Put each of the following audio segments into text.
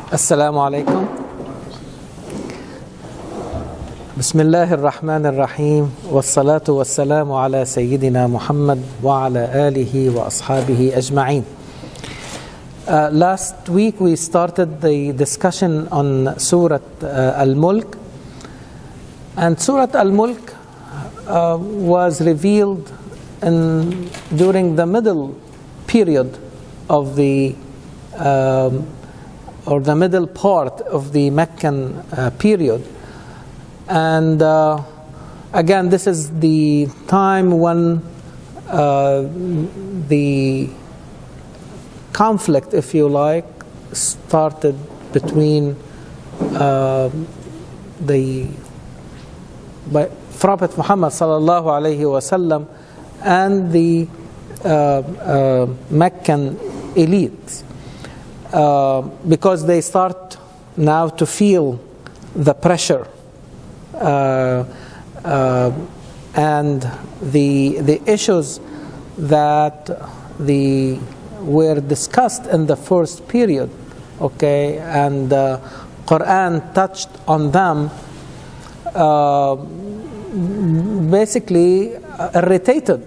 Assalamu alaikum. Bismillahir Rahmanir Rahim. Wassalatu wassalamu ala Sayyidina Muhammad wa ala alihi wa ashabihi ajma'in. Last week we started the discussion on Surah Al-Mulk. And Surah Al-Mulk was revealed during the middle period of the or the middle part of the Meccan period. And again, this is the time when the conflict, if you like, started between the Prophet Muhammad sallallahu alaihi wasallam and the Meccan elite. Because they start now to feel the pressure and the issues that were discussed in the first period, okay, and Quran touched on them, basically irritated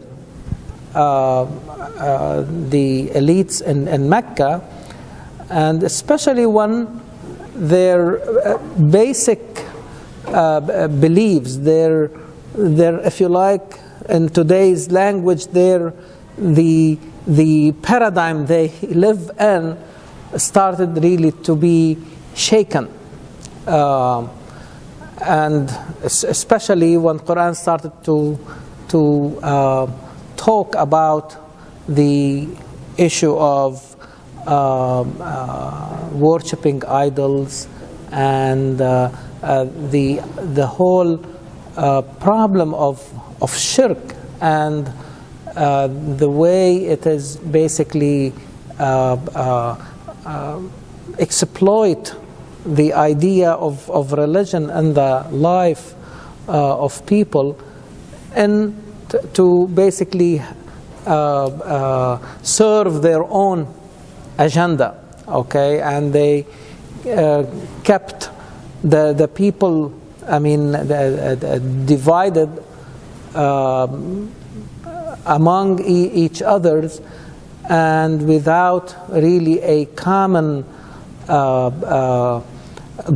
the elites in Mecca, and especially when their basic beliefs, their, if you like, in today's language, the paradigm they live in started really to be shaken. And especially when Quran started to talk about the issue of worshipping idols and the whole problem of shirk and the way it is basically exploit the idea of religion and the life of people, and to basically serve their own agenda, okay, and they kept the people, divided among each others, and without really a common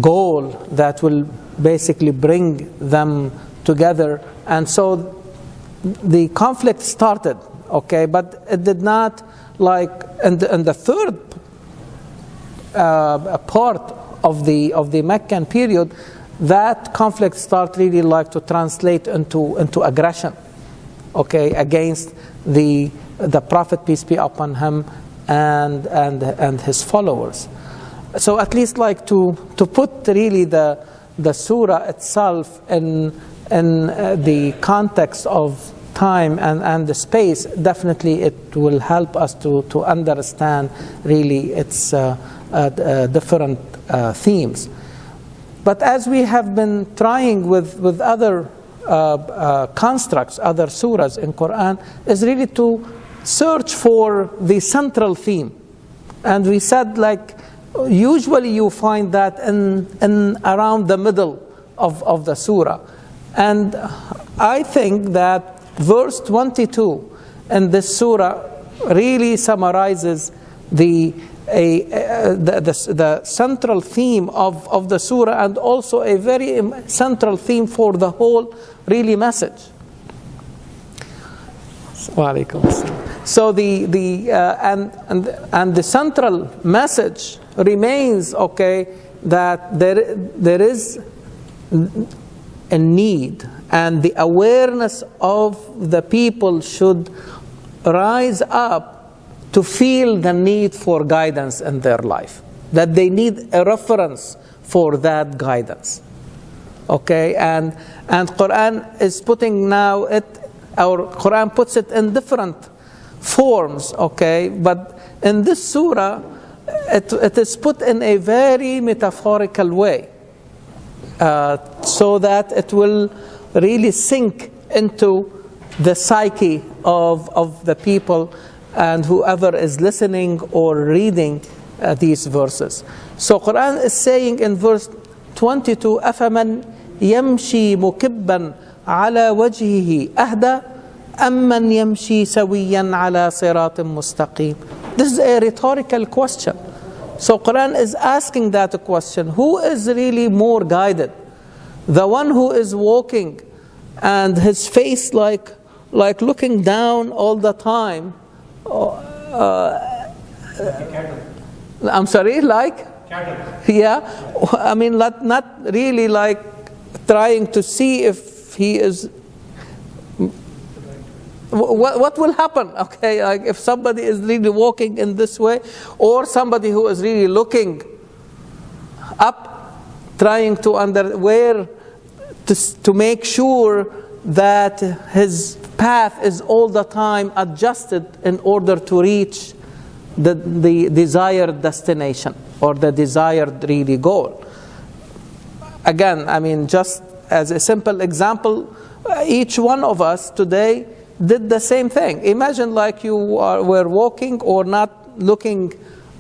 goal that will basically bring them together. And so the conflict started, okay, but it did not, like in the third part of the Meccan period, that conflict started really like to translate into aggression, okay, against the Prophet, peace be upon him, and his followers. So at least like to put really the surah itself in the context of time and the space, definitely it will help us to understand really its different themes. But as we have been trying with other constructs, other surahs in Quran, is really to search for the central theme. And we said, like, usually you find that in around the middle of the surah. And I think that verse 22 in this surah really summarizes the central theme of the surah, and also a very central theme for the whole really message. So the central message remains, okay, that there is a need, and the awareness of the people should rise up to feel the need for guidance in their life, that they need a reference for that guidance, okay, and Quran is putting now Quran puts it in different forms, okay, but in this surah it is put in a very metaphorical way, so that it will really sink into the psyche of the people and whoever is listening or reading these verses. So Quran is saying in verse 22, أَفَمَنْ يَمْشِي مُكِبًّا عَلَى وَجْهِهِ أَهْدَى أَمَّنْ يَمْشِي سَوِيًّا عَلى صِرَاطٍ مُسْتَقِيمٍ. This is a rhetorical question. So Quran is asking that question. Who is really more guided? The one who is walking and his face like looking down all the time. I'm sorry, like? Yeah. I mean, not really like trying to see if he is. What will happen? Okay, like if somebody is really walking in this way, or somebody who is really looking up, trying to to make sure that his path is all the time adjusted in order to reach the desired destination or the desired really goal. Again, I mean, just as a simple example, each one of us today did the same thing. Imagine like you were walking or not looking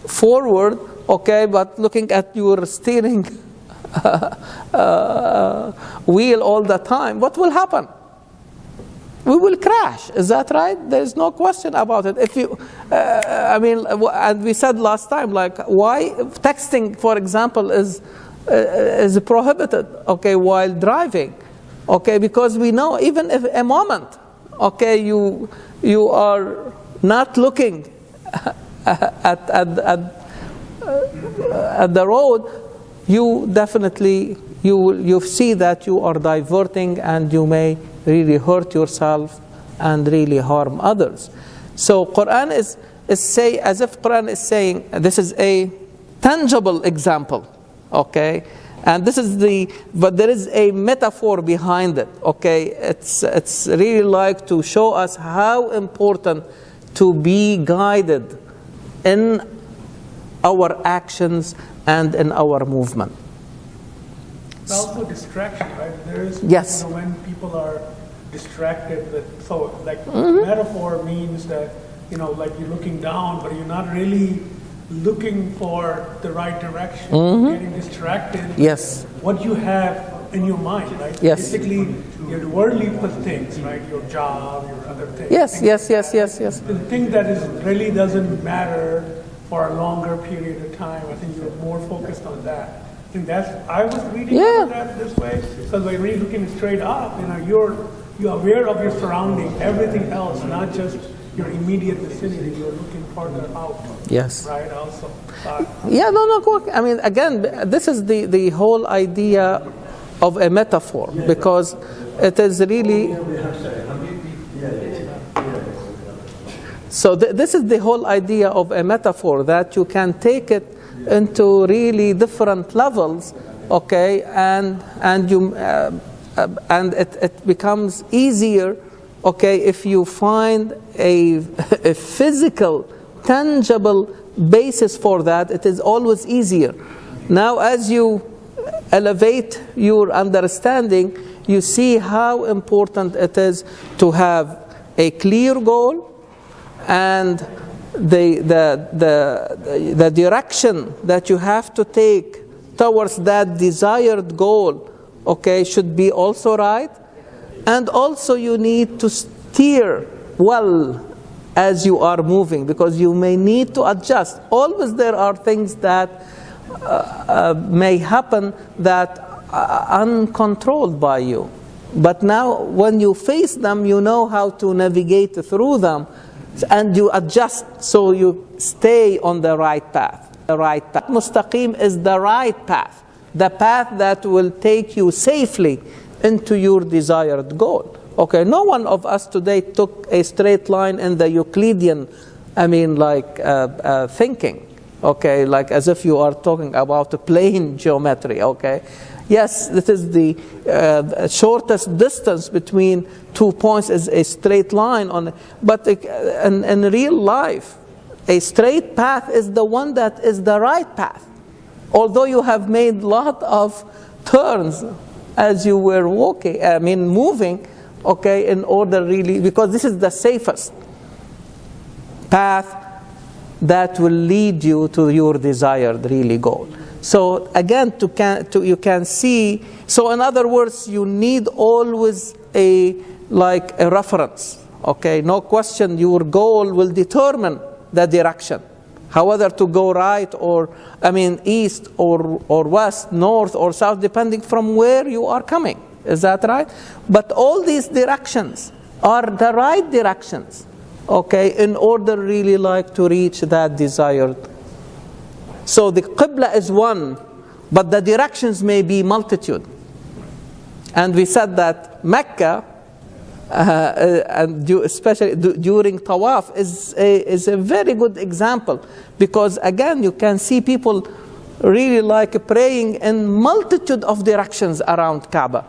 forward, okay, but looking at your steering wheel all the time. What will happen? We will crash. Is that right? There is no question about it. If you, I mean, and we said last time, like, why texting, for example, is prohibited, okay, while driving, okay, because we know even if a moment, okay, you are not looking at the road, you definitely you see that you are diverting and you may really hurt yourself and really harm others. So Quran is say, as if Quran is saying, this is a tangible example, okay, and this is but there is a metaphor behind it, okay. It's really like to show us how important to be guided in our actions and in our movement. It's also distraction, right? There is, yes. When people are distracted, metaphor means that, like you're looking down, but you're not really looking for the right direction. You're getting distracted. Yes. What you have in your mind, right? Yes. Basically, your worldly things, right? Your job, your other things. Yes. The thing that really doesn't matter for a longer period of time. I think you're more focused on that. I was reading about that this way, because when you're looking straight up, you're aware of your surrounding, everything else, not just your immediate vicinity. You're looking further out. Yes. Right. Also. I mean, again, this is the whole idea of a metaphor, because it is really. So this is the whole idea of a metaphor, that you can take it into really different levels, okay, and it becomes easier, okay, if you find a physical, tangible basis for that. It is always easier. Now, as you elevate your understanding, you see how important it is to have a clear goal, and the direction that you have to take towards that desired goal, okay, should be also right. And also you need to steer well as you are moving, because you may need to adjust. Always there are things that may happen that are uncontrolled by you. But now when you face them, you know how to navigate through them, and you adjust so you stay on the right path. The right path. Mustaqim is the right path, the path that will take you safely into your desired goal. Okay, no one of us today took a straight line in the Euclidean, thinking. Okay, like as if you are talking about a plane geometry. Okay, yes, this is the shortest distance between 2 points is a straight line but in real life, a straight path is the one that is the right path. Although you have made a lot of turns as you were moving, okay, in order really, because this is the safest path that will lead you to your desired really goal. So again, you can see, so in other words, you need always a reference. Okay, no question, your goal will determine the direction. However, to go right east or west, north or south, depending from where you are coming. Is that right? But all these directions are the right directions, okay, in order really to reach that desired. So the Qibla is one, but the directions may be multitude. And we said that Mecca, and especially during Tawaf, is a very good example, because again, you can see people really praying in multitude of directions around Kaaba.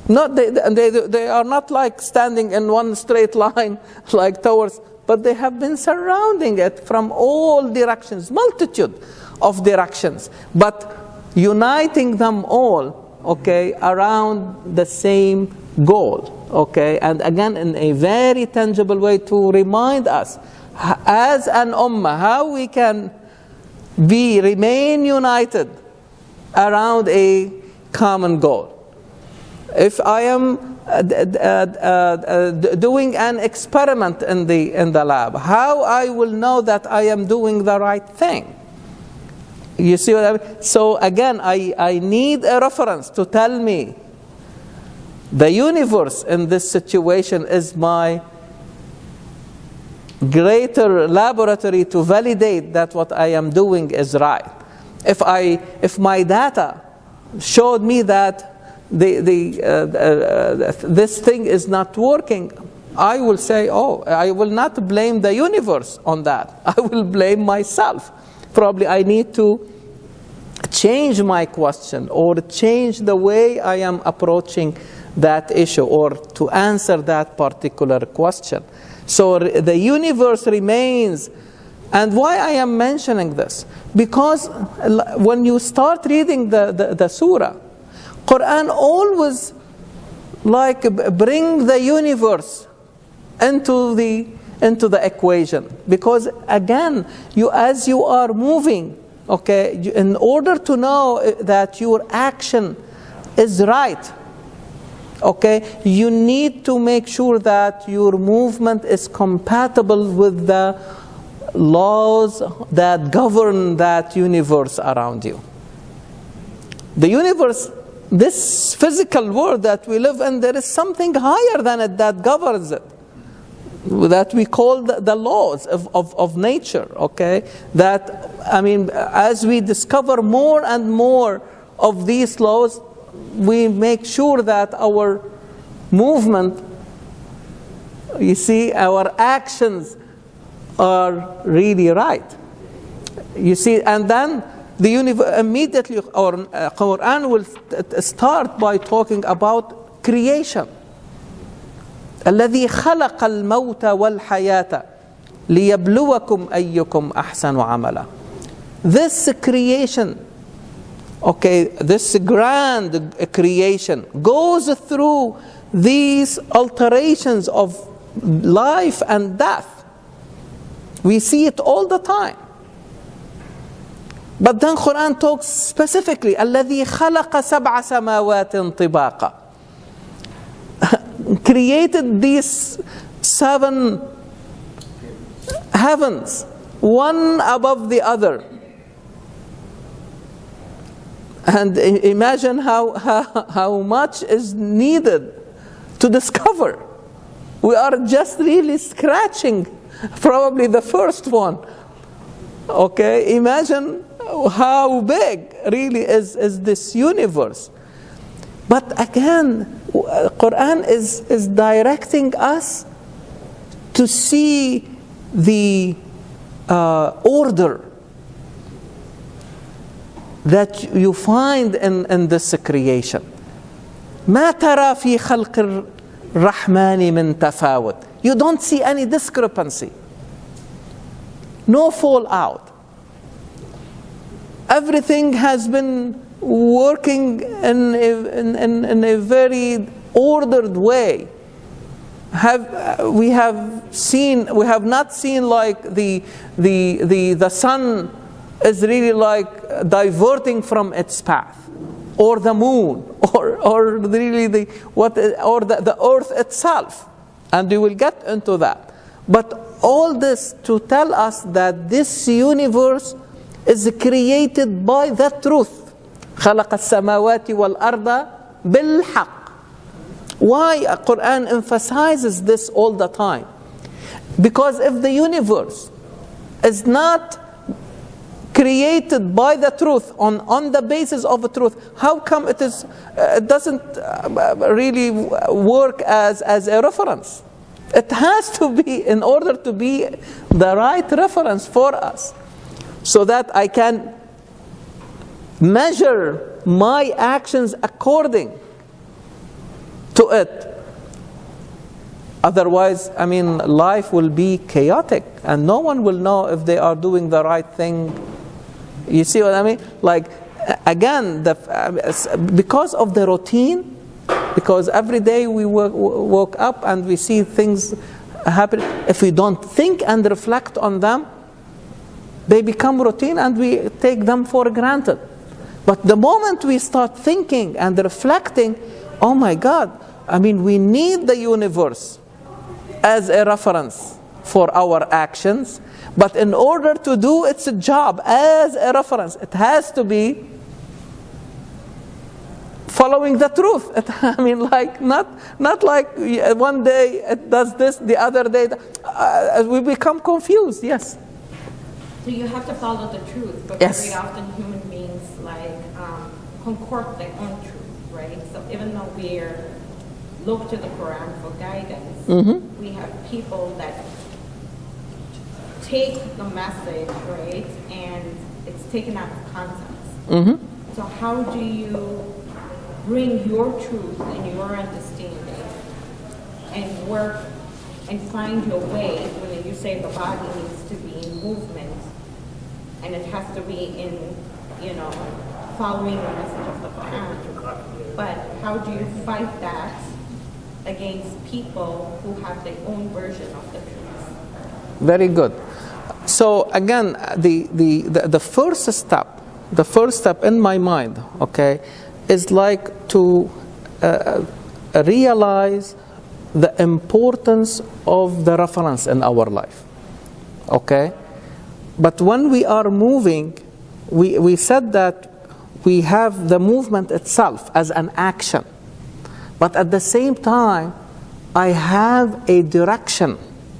They are not standing in one straight line towards, but they have been surrounding it from all directions, multitude of directions, but uniting them all, okay, around the same goal, okay, and again in a very tangible way to remind us as an ummah how we can remain united around a common goal. If I am doing an experiment in the lab, how I will know that I am doing the right thing? You see what I mean? So again, I need a reference to tell me the universe in this situation is my greater laboratory to validate that what I am doing is right. If my data showed me that this thing is not working, I will say, I will not blame the universe on that. I will blame myself. Probably I need to change my question or change the way I am approaching that issue or to answer that particular question. So the universe remains. And why I am mentioning this? Because when you start reading the surah, Quran always bring the universe into the equation, because again, as you are moving, okay, in order to know that your action is right, okay, you need to make sure that your movement is compatible with the laws that govern that universe around you. The universe, this physical world that we live in, there is something higher than it that governs it, that we call the laws of nature, okay? That, as we discover more and more of these laws, we make sure that our movement, you see, our actions are really right. You see, and then the universe immediately, or Quran will start by talking about creation. الذي خلق الموت والحياة ليبلوكم أيكم أحسن عملا. This creation, okay, this grand creation goes through these alterations of life and death. We see it all the time. But then Quran talks specifically, الذي خلق سبع سماوات طباقا. Created these 7 heavens, one above the other. And imagine how much is needed to discover. We are just really scratching probably the first one. Okay, imagine how big really is this universe. But again, Quran is directing us to see the order that you find in this creation. ما ترى في خلق الرحمن من تفاوت. You don't see any discrepancy, no fallout. Everything has been working in a very ordered way. we have not seen like the sun is really like diverting from its path, or the moon, or really the earth itself, and we will get into that. But all this to tell us that this universe is created by the truth. خلق السماوات والأرض بالحق. Why Quran emphasizes this all the time? Because if the universe is not created by the truth, on the basis of the truth, how come it doesn't really work as a reference? It has to be, in order to be the right reference for us, so that I can measure my actions according to it. Otherwise, I mean, life will be chaotic, and no one will know if they are doing the right thing. You see what I mean? Like, again, because of the routine, because every day we woke up and we see things happen. If we don't think and reflect on them, they become routine and we take them for granted. But the moment we start thinking and reflecting, oh my God, I mean, we need the universe as a reference for our actions. But in order to do its job as a reference, it has to be following the truth. I mean, like not like one day it does this, the other day we become confused. Yes. So you have to follow the truth, but yes. Very often human beings like concoct their own truth, right? So even though we look to the Quran for guidance, Mm-hmm. we have people that take the message, right, and it's taken out of context. Mm-hmm. So how do you bring your truth and your understanding and work and find your way when you say the body needs to be in movement and it has to be in, following the message of the Quran? But how do you fight that against people who have their own version of the truth? Very good. So again, the first step in my mind, okay, is like to realize the importance of the reference in our life. Okay? But when we are moving, we said that we have the movement itself as an action. But at the same time, I have a direction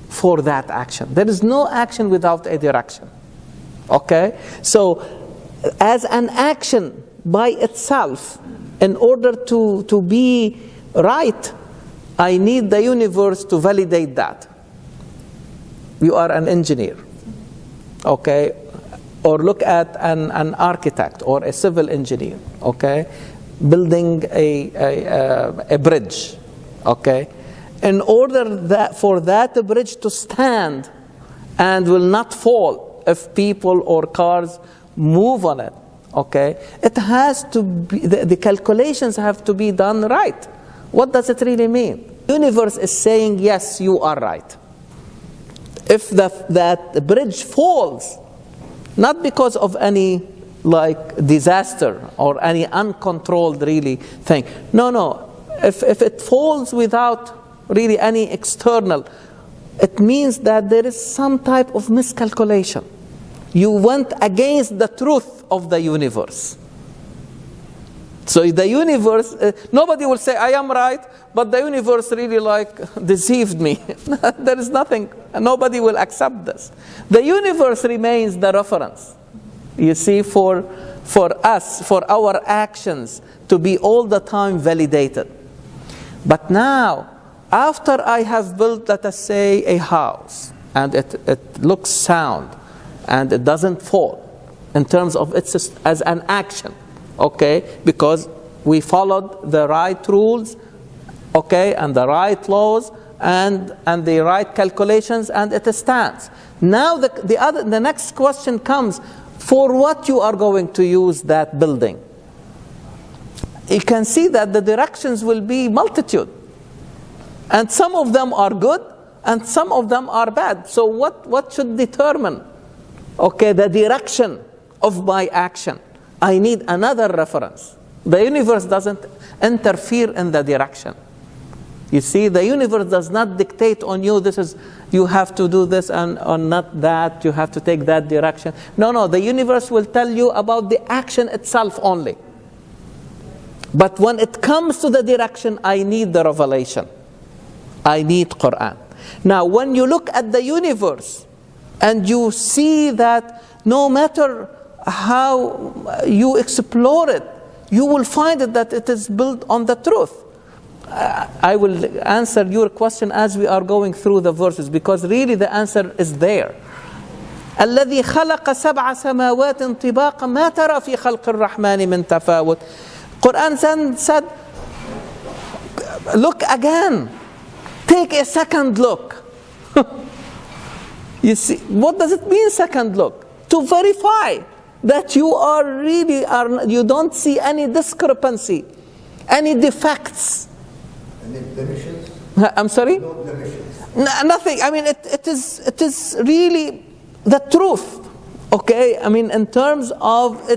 for that action. There is no action without a direction. Okay? So, as an action by itself, in order to be right, I need the universe to validate that. You are an engineer, okay? Or look at an architect or a civil engineer, okay? Building a bridge, okay? In order for that bridge to stand and will not fall if people or cars move on it, okay? It has to be, the calculations have to be done right. What does it really mean? The universe is saying, yes, you are right. If that bridge falls, not because of any like disaster or any uncontrolled really thing. No. If it falls without really any external, it means that there is some type of miscalculation. You went against the truth of the universe. So the universe, nobody will say, I am right, but the universe really like deceived me. There is nothing, nobody will accept this. The universe remains the reference, you see, for us, for our actions to be all the time validated. But now, after I have built, let us say, a house, and it looks sound, and it doesn't fall, in terms of it's as an action, okay, because we followed the right rules, okay, and the right laws, and the right calculations, and it stands. Now the next question comes, for what you are going to use that building? You can see that the directions will be multitude. And some of them are good, and some of them are bad. So what should determine, okay, the direction of my action? I need another reference. The universe doesn't interfere in the direction. You see, the universe does not dictate on you, you have to do this and or not that, you have to take that direction. No, the universe will tell you about the action itself only. But when it comes to the direction, I need the revelation. I need Quran. Now, when you look at the universe and you see that no matter how you explore it, you will find that it is built on the truth. I will answer your question as we are going through the verses, because really the answer is there. الذي خلق سبع سماوات طباقا ما ترى في خلق الرحمن من تفاوت. Quran then said, look again. Take a second look. You see, what does it mean, second look? To verify that you don't see any discrepancy, any defects. Any blemishes? I'm sorry? No blemishes. Nothing. I mean, it is really the truth. Okay? I mean, in terms of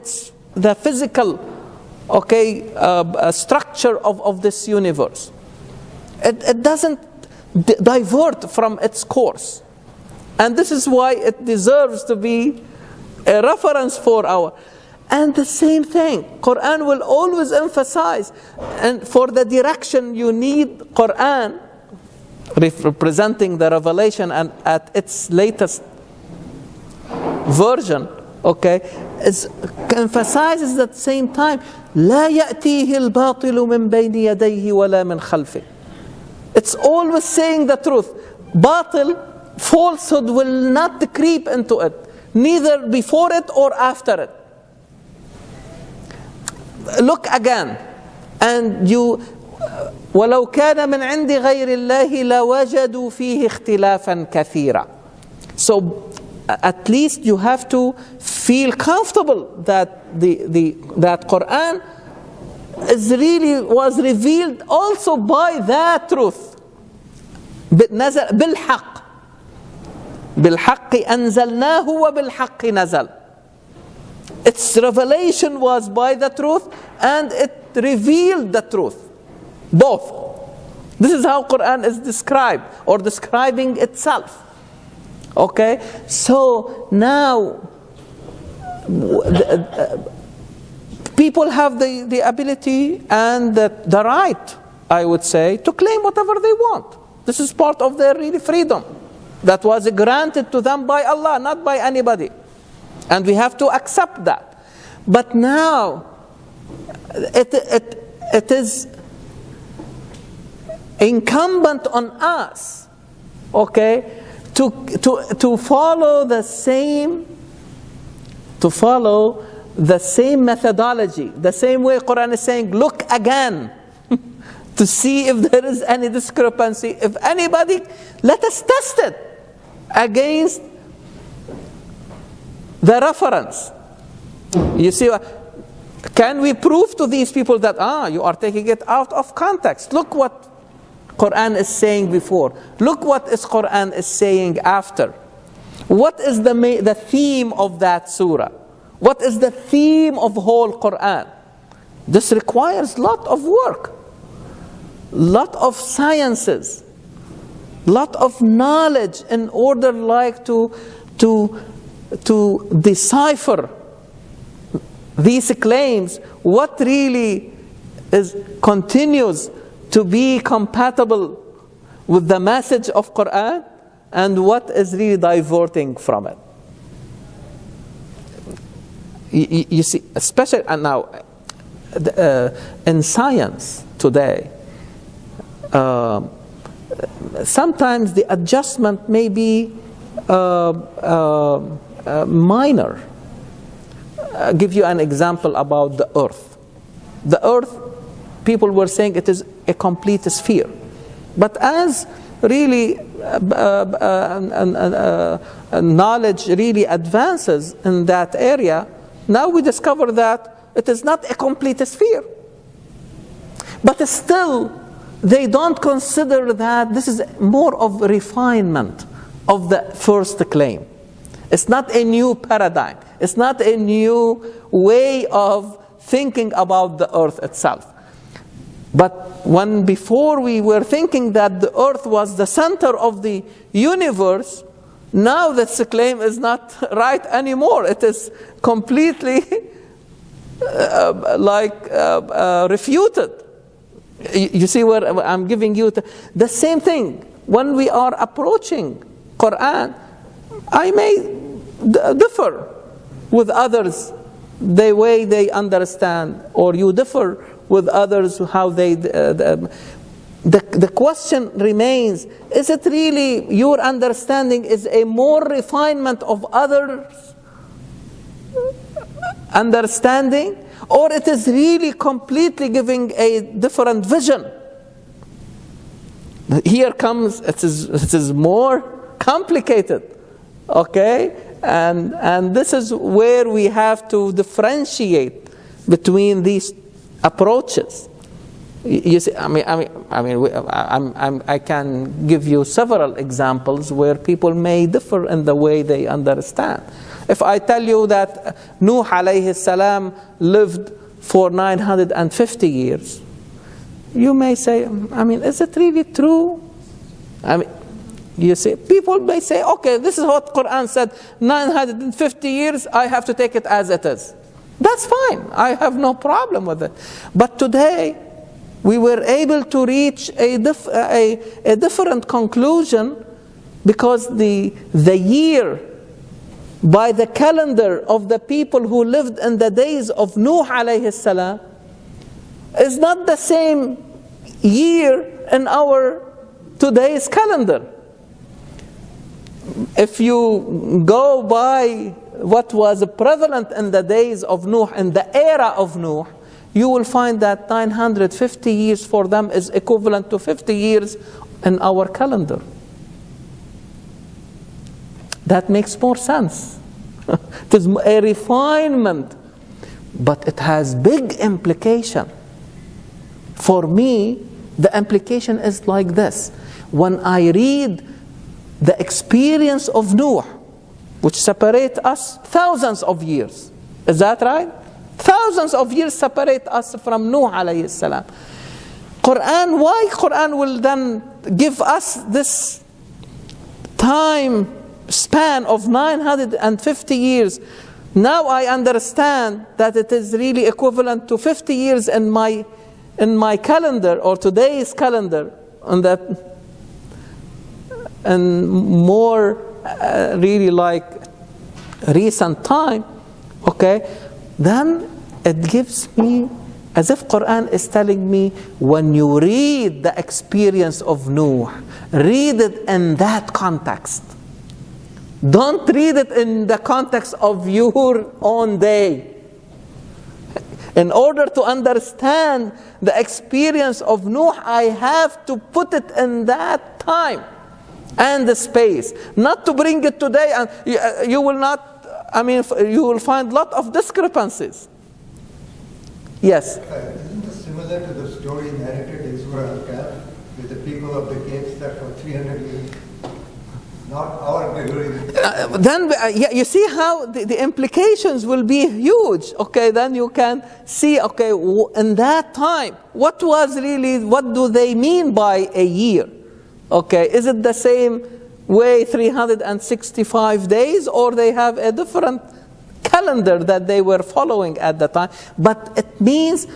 the physical, structure of this universe. It doesn't divert from its course. And this is why it deserves to be a reference for our. And the same thing, Quran will always emphasize, and for the direction you need Quran, representing the revelation and at its latest version, emphasizes at the same time, لا يأتيه الباطل من بين يديه ولا من خلفه. It's always saying the truth. Batil, falsehood will not creep into it, neither before it or after it. Look again, and ولو كان من عند غير الله لوجدوا فيه اختلافا كثيرا. So at least you have to feel comfortable that that Quran was revealed also by that truth. بالحق أنزلناه وبالحق نزل. Its revelation was by the truth, and it revealed the truth. Both. This is how Quran is described, or describing itself. Okay? So now people have the ability and the right, I would say, to claim whatever they want. This is part of their really freedom that was granted to them by Allah, not by anybody. And we have to accept that. But now it is incumbent on us, to follow the same methodology, the same way Quran is saying, look again to see if there is any discrepancy. If anybody, let us test it against the reference. You see, can we prove to these people that you are taking it out of context? Look what Quran is saying before. Look what Quran is saying after. What is the theme of that surah? What is the theme of whole Quran? This requires lot of work, lot of sciences, lot of knowledge in order to decipher these claims, what really continues to be compatible with the message of Quran, and what is really diverting from it. You see, especially now in science today, sometimes the adjustment may be minor. I'll give you an example about the earth. The earth, people were saying it is a complete sphere. But as really knowledge really advances in that area, now we discover that it is not a complete sphere. But still, they don't consider that this is more of refinement of the first claim. It's not a new paradigm. It's not a new way of thinking about the earth itself. But when before we were thinking that the earth was the center of the universe, now this claim is not right anymore. It is completely refuted. You see where I'm giving you the same thing. When we are approaching Quran, I may differ with others the way they understand, or you differ with others how they. The question remains: is it really your understanding is a more refinement of others' understanding, or it is really completely giving a different vision? Here comes it is more complicated, okay, and this is where we have to differentiate between these approaches. You see, I can give you several examples where people may differ in the way they understand. If I tell you that Nuh alayhi salam lived for 950 years, you may say, is it really true? You see, people may say, okay, this is what Quran said, 950 years, I have to take it as it is. That's fine, I have no problem with it. But today, we were able to reach a different conclusion, because the year by the calendar of the people who lived in the days of Nuh alayhi salam is not the same year in our today's calendar. If you go by what was prevalent in the days of Nuh, in the era of Nuh, you will find that 950 years for them is equivalent to 50 years in our calendar. That makes more sense. It is a refinement, but it has big implication. For me, the implication is like this. When I read the experience of Nuh, which separate us thousands of years, is that right? Thousands of years separate us from Nuh alayhi salam. Why Quran will then give us this time span of 950 years? Now I understand that it is really equivalent to 50 years in my calendar, or today's calendar, and more really like recent time, okay? Then it gives me, as if Quran is telling me, when you read the experience of Nuh, read it in that context. Don't read it in the context of your own day. In order to understand the experience of Nuh, I have to put it in that time and the space. Not to bring it today, and you will not, you will find a lot of discrepancies. Yes? Isn't this similar to the story narrated in Surah Al-Mulk with the people of the caves that for 300 years? Not our delivery. You see how the implications will be huge. Okay, then you can see, okay, in that time, what do they mean by a year? Okay, is it the same way 365 days, or they have a different calendar that they were following at the time? But it means,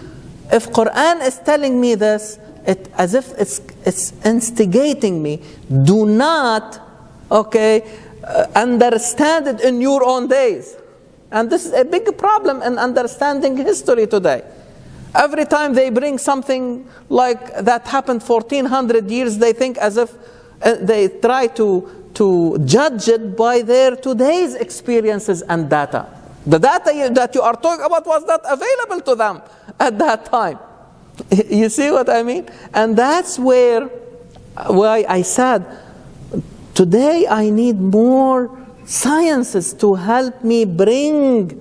if Quran is telling me this, as if it's instigating me, do not understand it in your own days. And this is a big problem in understanding history today. Every time they bring something like that happened 1400 years, they think as if they try to judge it by their today's experiences and data. The data that you are talking about was not available to them at that time. You see what I mean? And that's why I said, today I need more sciences to help me bring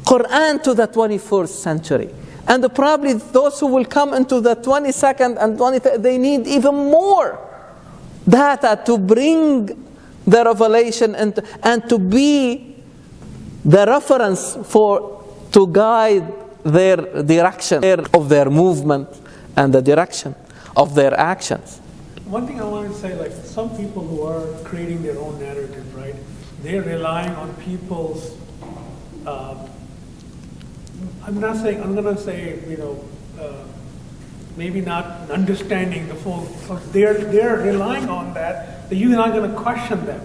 Quran to the 21st century. And probably those who will come into the 22nd and 23rd, they need even more data to bring the revelation and to be the reference to guide their direction of their movement and the direction of their actions. One thing I wanted to say, like some people who are creating their own narrative, right? They're relying on people's. I'm going to say, maybe not understanding the full. So they're relying on that. That you're not going to question them.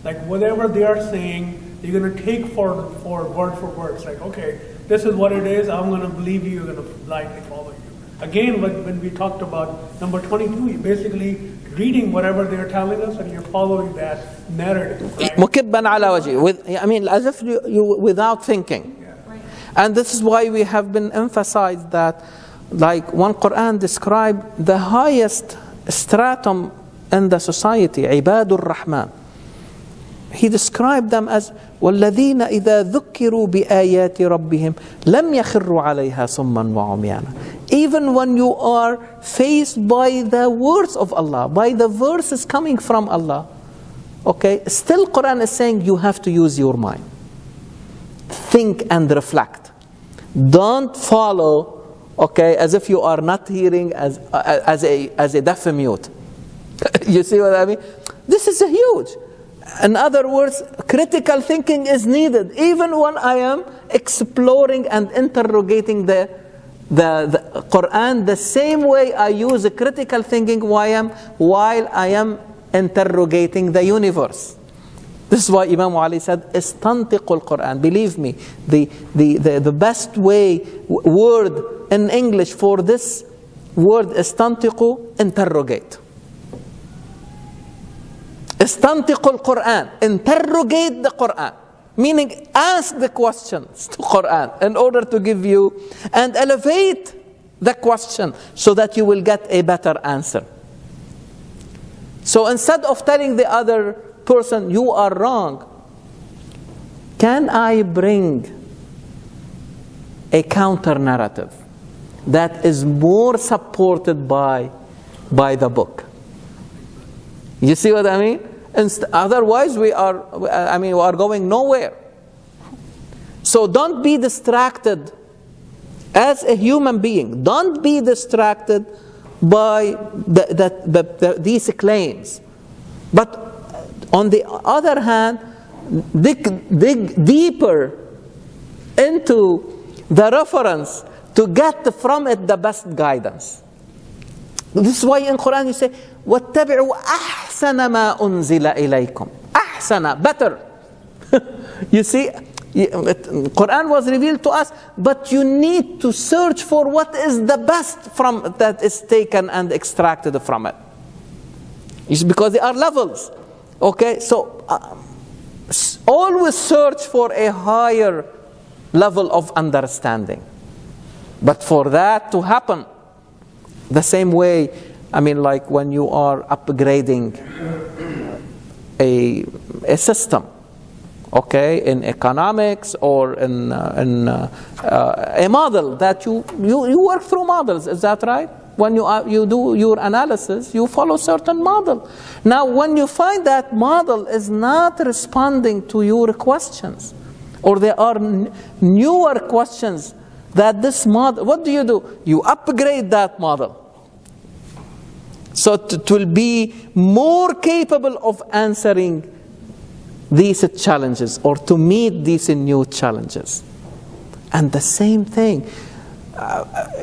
Like whatever they are saying, you're going to take for word for word. It's like, okay, this is what it is. I'm going to believe you. You're going to blindly follow you. Again, when we talked about number 22, you're basically reading whatever they're telling us and you're following that narrative. Right? مكبا على وجهه. As if you without thinking. Yeah. Right. And this is why we have been emphasized that, like when Quran described the highest stratum in the society, عباد الرحمن, he described them as والذين إذا ذكروا بآيات ربهم لم يخروا عليها صما وعميانا. Even when you are faced by the words of Allah, by the verses coming from Allah, okay, still Quran is saying you have to use your mind. Think and reflect. Don't follow, okay, as if you are not hearing as a deaf and mute. You see what I mean? This is a huge. In other words, critical thinking is needed, even when I am exploring and interrogating the Quran, the same way I use critical thinking while I am interrogating the universe. This is why Imam Ali said, "Istantiqul Quran." Believe me, the best word in English for this word istantiqu, interrogate. Istantiqul Quran, interrogate the Quran, meaning ask the questions to Quran in order to give you and elevate the question so that you will get a better answer. So instead of telling the other person you are wrong, can I bring a counter narrative that is more supported by the book? You see what I mean? Otherwise, we are going nowhere. So don't be distracted as a human being. Don't be distracted by these claims. But on the other hand, dig deeper into the reference to get from it the best guidance. This is why in Quran you say, وَاتَّبِعُوا أَحْسَنَ مَا أُنزِلَ إِلَيْكُمْ. أحسن, better. You see, Quran was revealed to us, but you need to search for what is the best from that is taken and extracted from it. It's because there are levels. Okay, so always search for a higher level of understanding. But for that to happen, the same way, like when you are upgrading a system, okay, in economics or in a model that you work through models, is that right? When you do your analysis, you follow certain model. Now, when you find that model is not responding to your questions, or there are newer questions that this model, what do? You upgrade that model. So it will be more capable of answering these challenges or to meet these new challenges. And the same thing,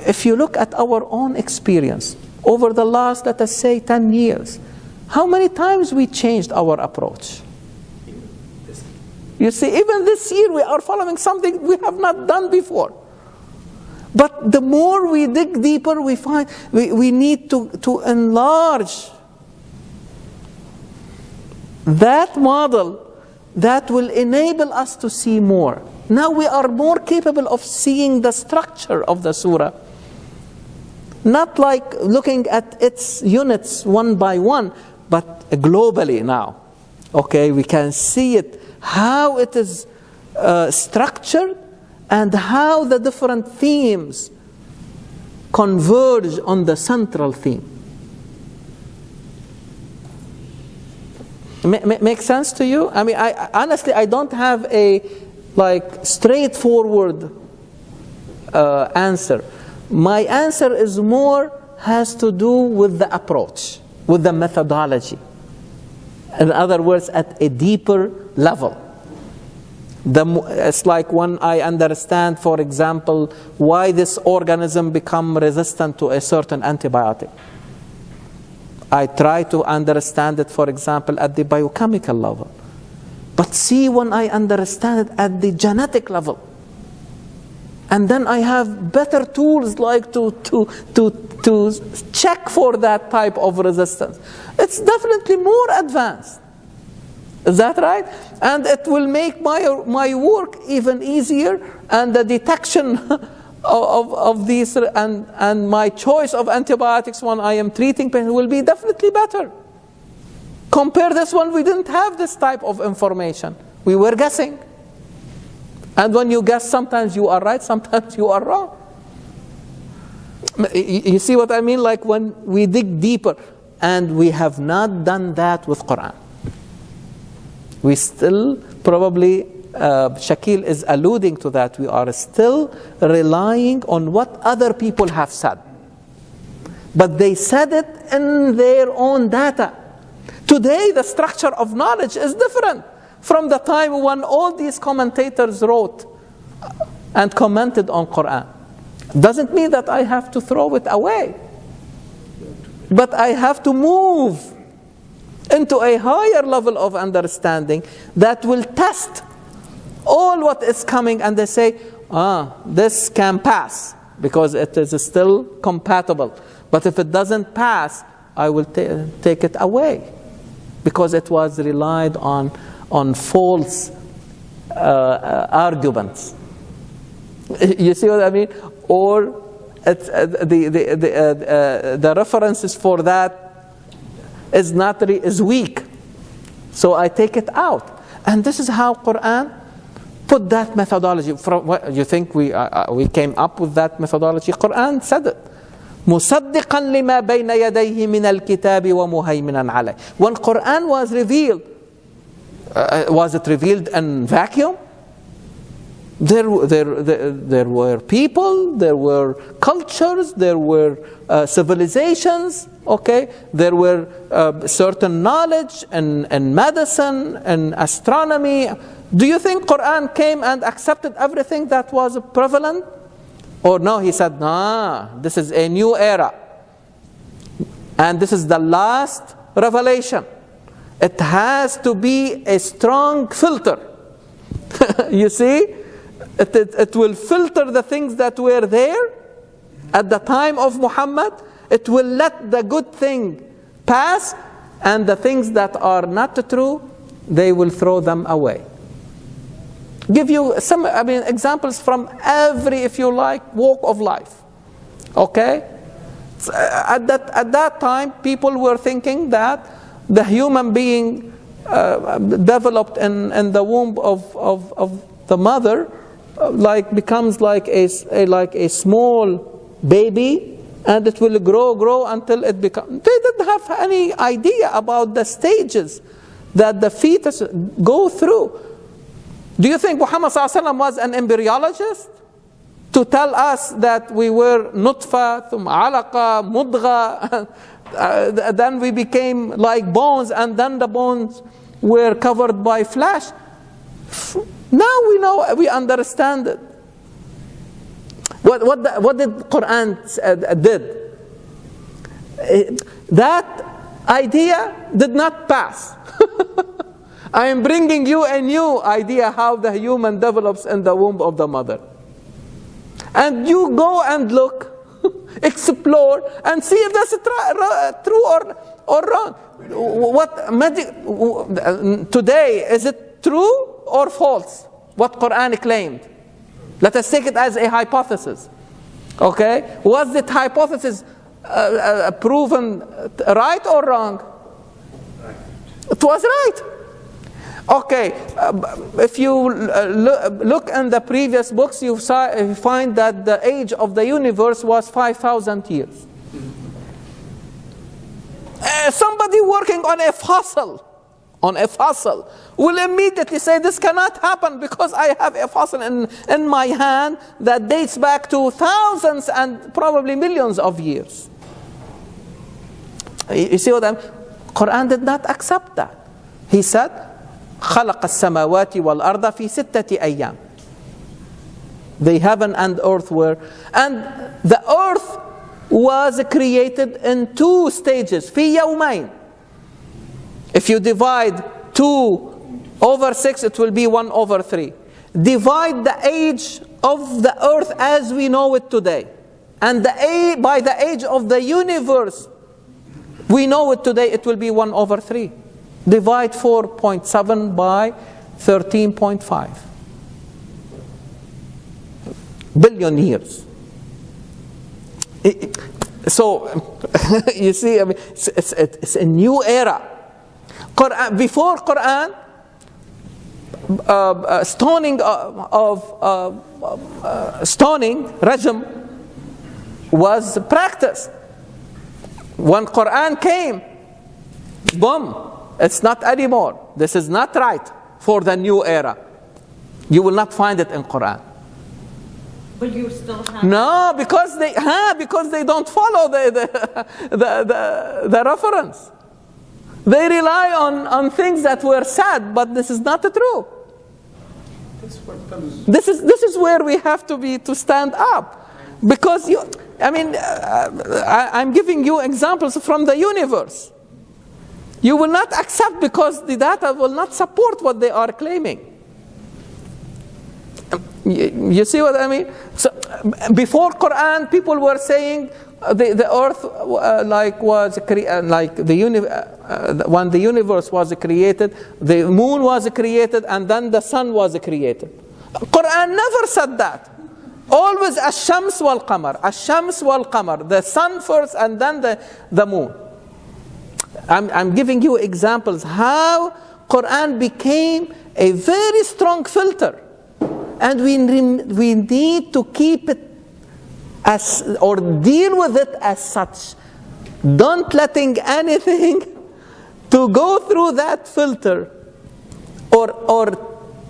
if you look at our own experience over the last, let us say, 10 years, how many times we changed our approach? You see, even this year we are following something we have not done before. But the more we dig deeper, we find we need to enlarge that model that will enable us to see more. Now we are more capable of seeing the structure of the surah. Not like looking at its units one by one, but globally now. Okay, we can see it, how it is structured, and how the different themes converge on the central theme. Make sense to you? I mean, honestly, I don't have a straightforward answer. My answer is more has to do with the approach, with the methodology. In other words, at a deeper level. It's like when I understand, for example, why this organism become resistant to a certain antibiotic. I try to understand it, for example, at the biochemical level. But see, when I understand it at the genetic level, and then I have better tools like to check for that type of resistance. It's definitely more advanced. Is that right? And it will make my work even easier, and the detection of these and my choice of antibiotics when I am treating patients will be definitely better. Compare this one, we didn't have this type of information. We were guessing. And when you guess, sometimes you are right, sometimes you are wrong. You see what I mean? Like when we dig deeper, and we have not done that with Quran. We still probably, Shakil is alluding to that, we are still relying on what other people have said. But they said it in their own data. Today, the structure of knowledge is different from the time when all these commentators wrote and commented on Quran. Doesn't mean that I have to throw it away. But I have to move into a higher level of understanding that will test all what is coming, and they say, this can pass because it is still compatible. But if it doesn't pass, I will take it away because it was relied on false arguments. You see what I mean? Or the references for that is weak, so I take it out. And this is how Quran put that methodology. From what you think we came up with that methodology? Quran said it. مُصَدِّقًا لِمَا بَيْنَ يَدَيْهِ مِنَ الْكِتَابِ وَمُهَيْمِنًا عَلَيْهِ. When Quran was revealed, was it revealed in vacuum? There were people, there were cultures, there were civilizations, okay? There were certain knowledge in medicine and astronomy. Do you think Quran came and accepted everything that was prevalent? Or no, he said, nah, this is a new era. And this is the last revelation. It has to be a strong filter. You see? It will filter the things that were there at the time of Muhammad. It will let the good thing pass, and the things that are not true, they will throw them away. Give you some examples from every, if you like, walk of life. Okay? At that time, people were thinking that the human being developed in the womb of the mother becomes like a small baby, and it will grow until it becomes. They didn't have any idea about the stages that the fetus go through. Do you think Muhammad ﷺ was an embryologist to tell us that we were nutfa, thumma alaqa, mudgha, then we became like bones, and then the bones were covered by flesh? Now we know, we understand it. What did Quran did? That idea did not pass. I am bringing you a new idea how the human develops in the womb of the mother. And you go and look, explore, and see if that's true or wrong. Today, is it true or false? What Quran claimed? Let us take it as a hypothesis. Okay? Was that hypothesis proven right or wrong? It was right. Okay, if you look in the previous books, you find that the age of the universe was 5,000 years. Somebody working on a fossil will immediately say, this cannot happen because I have a fossil in my hand that dates back to thousands and probably millions of years. You see what I mean? Quran did not accept that. He said, خَلَقَ السَّمَاوَاتِ وَالْأَرْضَ فِي سِتَّةِ أَيَّامٍ. The heaven and earth were, and the earth was created in 2 stages, في يومين. If you divide 2/6, it will be 1/3. Divide the age of the earth as we know it today, and by the age of the universe we know it today, it will be 1/3. Divide 4.7 by 13.5 billion years. So you see, I mean, it's a new era. Before Quran, stoning, rajm, was practiced. When Quran came, boom, it's not anymore. This is not right for the new era. You will not find it in Quran. But you still have... No, because they don't follow the reference. They rely on things that were said, but this is not true. This is where we have to stand up, because I'm giving you examples from the universe. You will not accept because the data will not support what they are claiming. You see what I mean? So before Quran, people were saying the earth when the universe was created, the moon was created, and then the sun was created. Quran never said that. Always ash-shams wal-qamar, ash-shams wal-qamar, the sun first and then the moon. I'm giving you examples how Quran became a very strong filter, and we need to keep it or deal with it as such. Don't letting anything to go through that filter or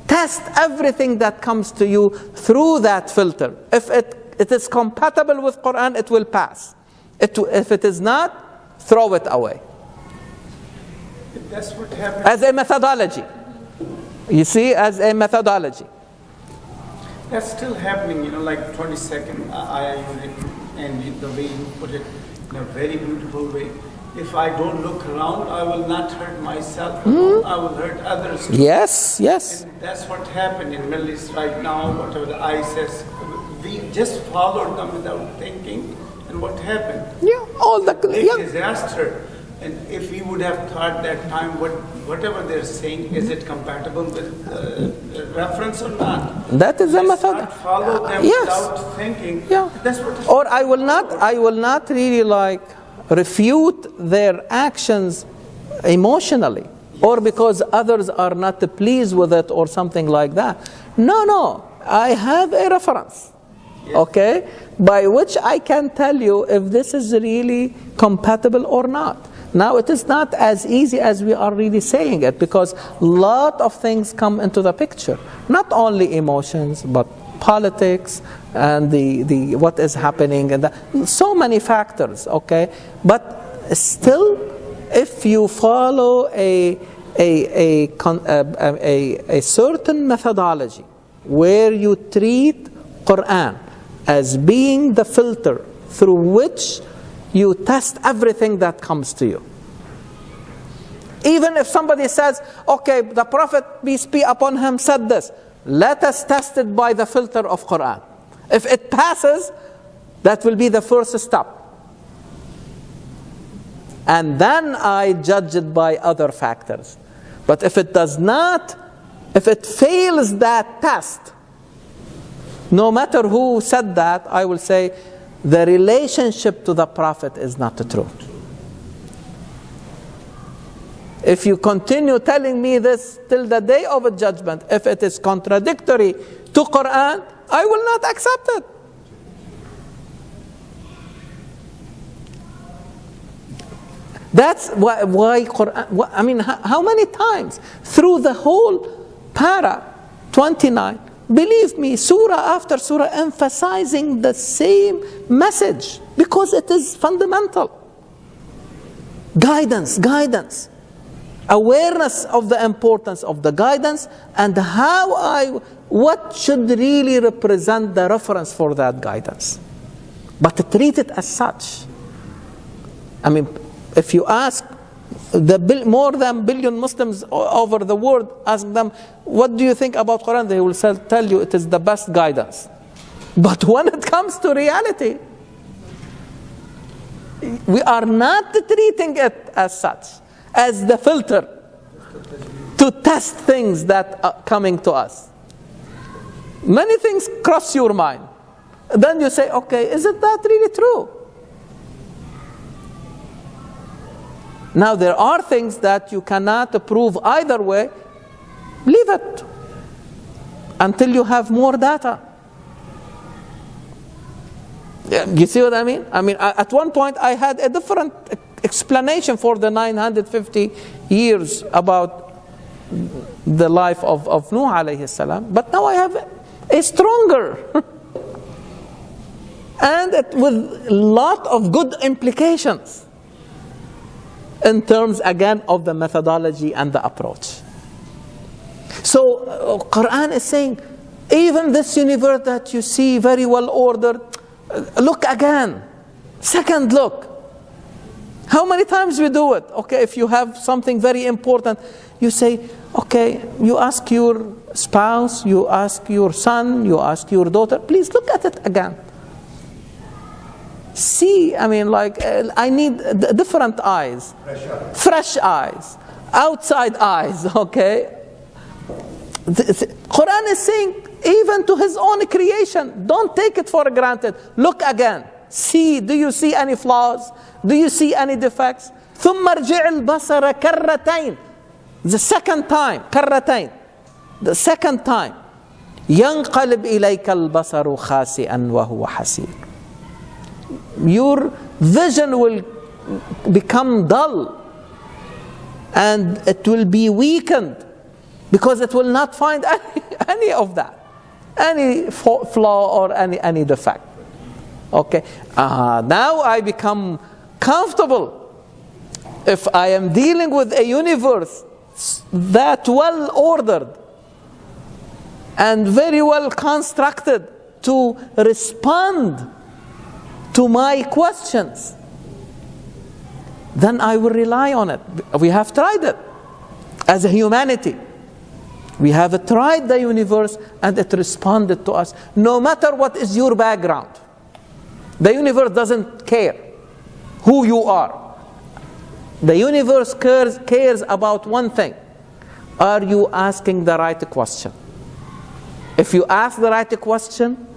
test everything that comes to you through that filter. If it is compatible with Quran, it will pass. If it is not, throw it away. That's what happens. As a methodology. You see, as a methodology. That's still happening, like 22nd ayah and the way you put it in a very beautiful way. If I don't look around, I will not hurt myself. I will hurt others too. Yes. And that's what happened in Middle East right now, whatever the ayah says. We just followed them without thinking, and what happened? Yeah, all the disaster. And if we would have thought that time, whatever they're saying, is it compatible with reference or not? That is a method. Not follow them without thinking. Yeah. That's what. Or I will not really refute their actions emotionally, or because others are not pleased with it or something like that. No. I have a reference. Okay, by which I can tell you if this is really compatible or not. Now, it is not as easy as we are really saying it, because a lot of things come into the picture. Not only emotions, but politics and the what is happening, and so many factors. Okay, but still, if you follow a certain methodology where you treat Quran as being the filter through which you test everything that comes to you. Even if somebody says, okay, the Prophet, peace be upon him, said this, let us test it by the filter of Quran. If it passes, that will be the first step. And then I judge it by other factors. But if it does not, if it fails that test, no matter who said that, I will say the relationship to the Prophet is not true. If you continue telling me this till the day of a judgment, if it is contradictory to Quran, I will not accept it. That's why Quran, I mean, how many times through the whole para 29, believe me, surah after surah emphasizing the same message because it is fundamental. Guidance, guidance. Awareness of the importance of the guidance and what should really represent the reference for that guidance. But treat it as such. I mean, if you ask the more than billion Muslims over the world, ask them, what do you think about Quran? They will tell you it is the best guidance. But when it comes to reality, we are not treating it as such, as the filter to test things that are coming to us. Many things cross your mind. Then you say, okay, is it that really true? Now there are things that you cannot prove either way. Leave it until you have more data. You see what I mean? I mean, at one point I had a different explanation for the 950 years about the life of Nuh alayhi salam, but now I have a stronger and with a lot of good implications in terms again of the methodology and the approach. So Quran is saying, even this universe that you see very well ordered, look again, second look. How many times we do it? Okay, if you have something very important, you say, okay, you ask your spouse, you ask your son, you ask your daughter, please look at it again. See, I mean, like, I need different eyes. Fresh eyes. Outside eyes, okay? The Quran is saying, even to his own creation, don't take it for granted. Look again. See, do you see any flaws? Do you see any defects? ثُمَّ ارْجِعِ الْبَصَرَ كَرَّتَيْنِ. The second time, كَرَّتَيْنِ. The second time. يَنْقَلِبْ إِلَيْكَ الْبَصَرُ خَاسِئًا وَهُوَ حَسِيرٌ. Your vision will become dull and it will be weakened because it will not find any of that, any flaw or any defect. Okay, now I become comfortable if I am dealing with a universe that well ordered and very well constructed to respond to my questions, then I will rely on it. We have tried it as a humanity. We have tried the universe and it responded to us. No matter what is your background, the universe doesn't care who you are. The universe cares about one thing. Are you asking the right question? If you ask the right question,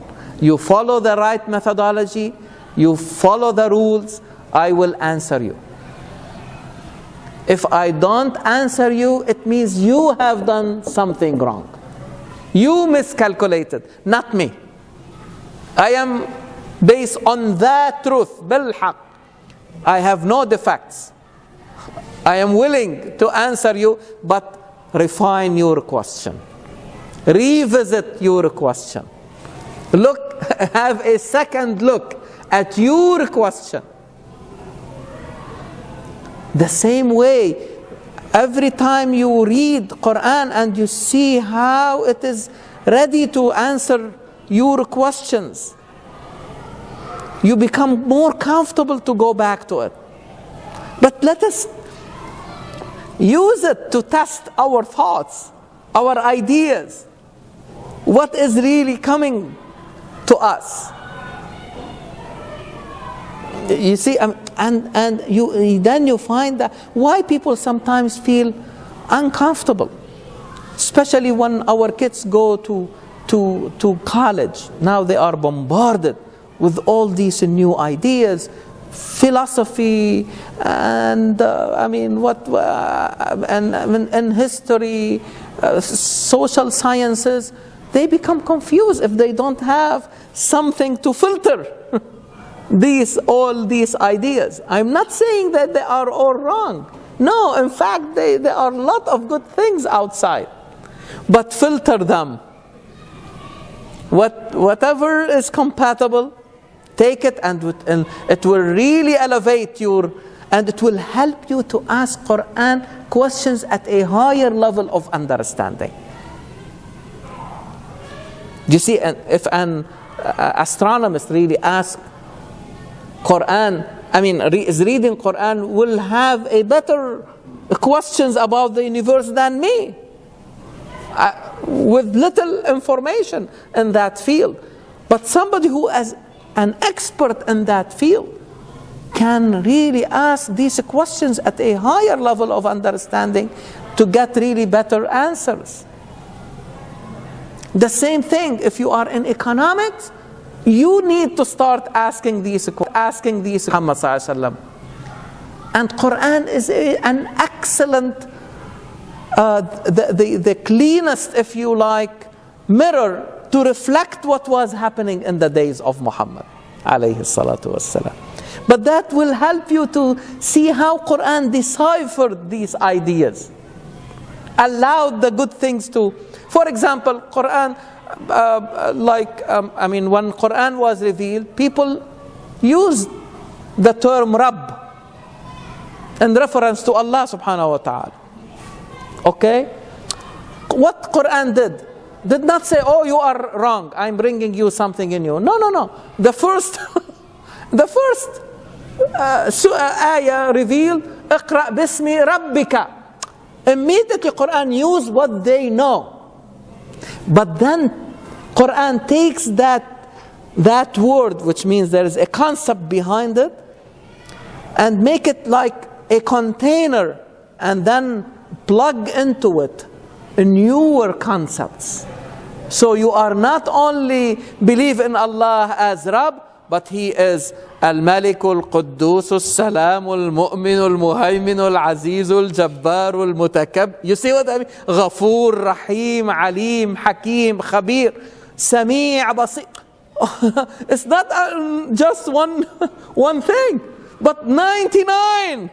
you follow the right methodology, you follow the rules, I will answer you. If I don't answer you, it means you have done something wrong. You miscalculated, not me. I am based on that truth, بالحق. I have no defects. I am willing to answer you, but refine your question. Revisit your question. Look, have a second look at your question. The same way, every time you read Quran and you see how it is ready to answer your questions, you become more comfortable to go back to it. But let us use it to test our thoughts, our ideas. What is really coming to us? You see, and then you find that why people sometimes feel uncomfortable, especially when our kids go to college. Now they are bombarded with all these new ideas, philosophy and and history, social sciences, they become confused if they don't have something to filter all these ideas. I'm not saying that they are all wrong. No, in fact, there are a lot of good things outside. But filter them. Whatever is compatible, take it, and it will really elevate and it will help you to ask Quran questions at a higher level of understanding. You see, if an astronomist really asks Quran, is reading Quran, will have a better questions about the universe than me, with little information in that field. But somebody who is an expert in that field can really ask these questions at a higher level of understanding to get really better answers. The same thing if you are in economics, you need to start asking these Muhammad Sallallahu Alaihi Wasallam. And Quran is an excellent, the cleanest, if you like, mirror to reflect what was happening in the days of Muhammad alayhi salatu wassalam. But that will help you to see how Quran deciphered these ideas, allowed the good things to, for example, Quran, when Quran was revealed, people used the term Rabb in reference to Allah subhanahu wa ta'ala. Okay? What Quran did not say, oh, you are wrong, I'm bringing you something in you. No. The first ayah revealed, Iqra bismi rabbika. Immediately Quran used what they know. But then Quran takes that word, which means there is a concept behind it, and make it like a container, and then plug into it newer concepts. So you are not only believe in Allah as Rabb, but He is Al-Malik, Al-Quddus, Al-Salam, Al-Mu'min, Al-Muhaymin, Al-Aziz, Al-Jabbar, Al-Mutakabbir. You see what I mean? Ghafoor, Rahim, Alim, Hakim, Khabir, Sami', Basir. It's not just one thing, but 99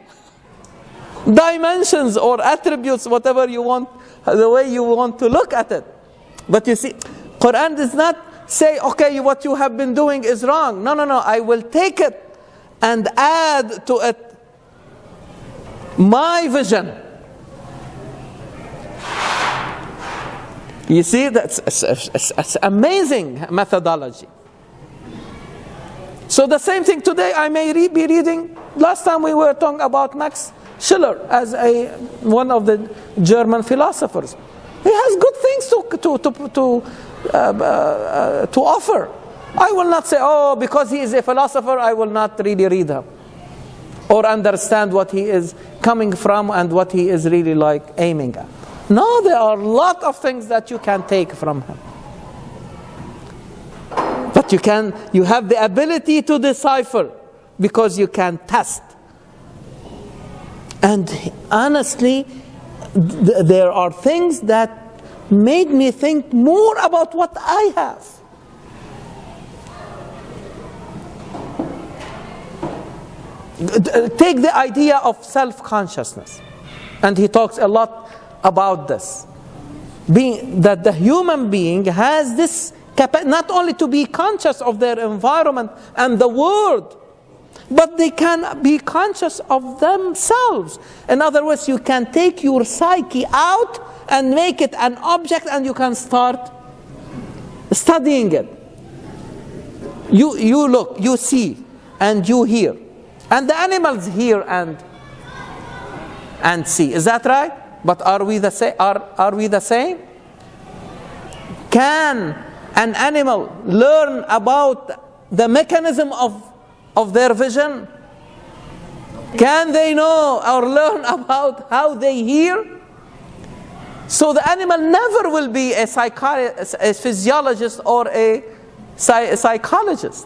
dimensions or attributes, whatever you want, the way you want to look at it. But you see, Quran does not say, okay, what you have been doing is wrong. No, I will take it and add to it my vision. You see, that's amazing methodology. So the same thing today, I may be reading, last time we were talking about Max Schiller as one of the German philosophers. He has good things to offer. I will not say, oh, because he is a philosopher, I will not really read him or understand what he is coming from and what he is really like aiming at. No, there are a lot of things that you can take from him. But you have the ability to decipher because you can test. And honestly, there are things that made me think more about what I have. Take the idea of self-consciousness. And he talks a lot about this. That the human being has this capacity not only to be conscious of their environment and the world, but they can be conscious of themselves. In other words, you can take your psyche out and make it an object, and you can start studying it. You look, you see, and you hear. And the animals hear and see. Is that right? But are we the same? Are we the same? Can an animal learn about the mechanism of their vision? Can they know or learn about how they hear? So the animal never will be a physiologist or a psychologist.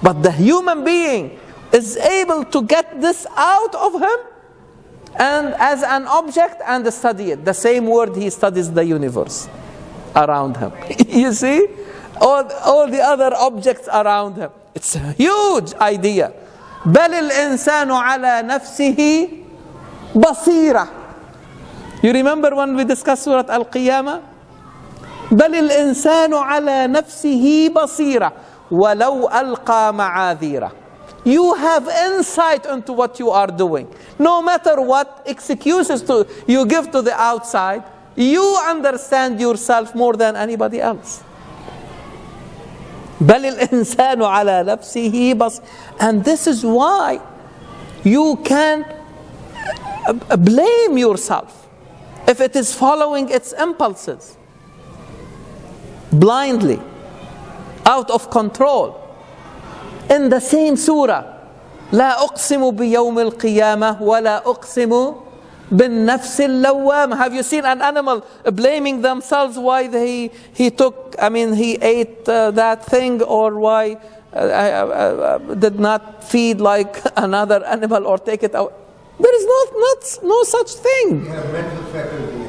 But the human being, is able to get this out of him and as an object and study it. The same word he studies the universe around him. You see? All the other objects around him. It's a huge idea. بل الإنسان على نفسه بصيرة. You remember when we discussed Surah Al-Qiyamah? بل الإنسان على نفسه بصيرة ولو ألقى معاذيره. You have insight into what you are doing. No matter what excuses you give to the outside, you understand yourself more than anybody else. بل الإنسان على نفسه بصيرة. And this is why you can blame yourself if it is following its impulses blindly, out of control. In the same surah, لا أقسم بيوم القيامة ولا أقسم بالنفس اللوامة. Have you seen an animal blaming themselves why he ate that thing, or why did not feed like another animal or take it out? There is no such thing. You have mental faculty.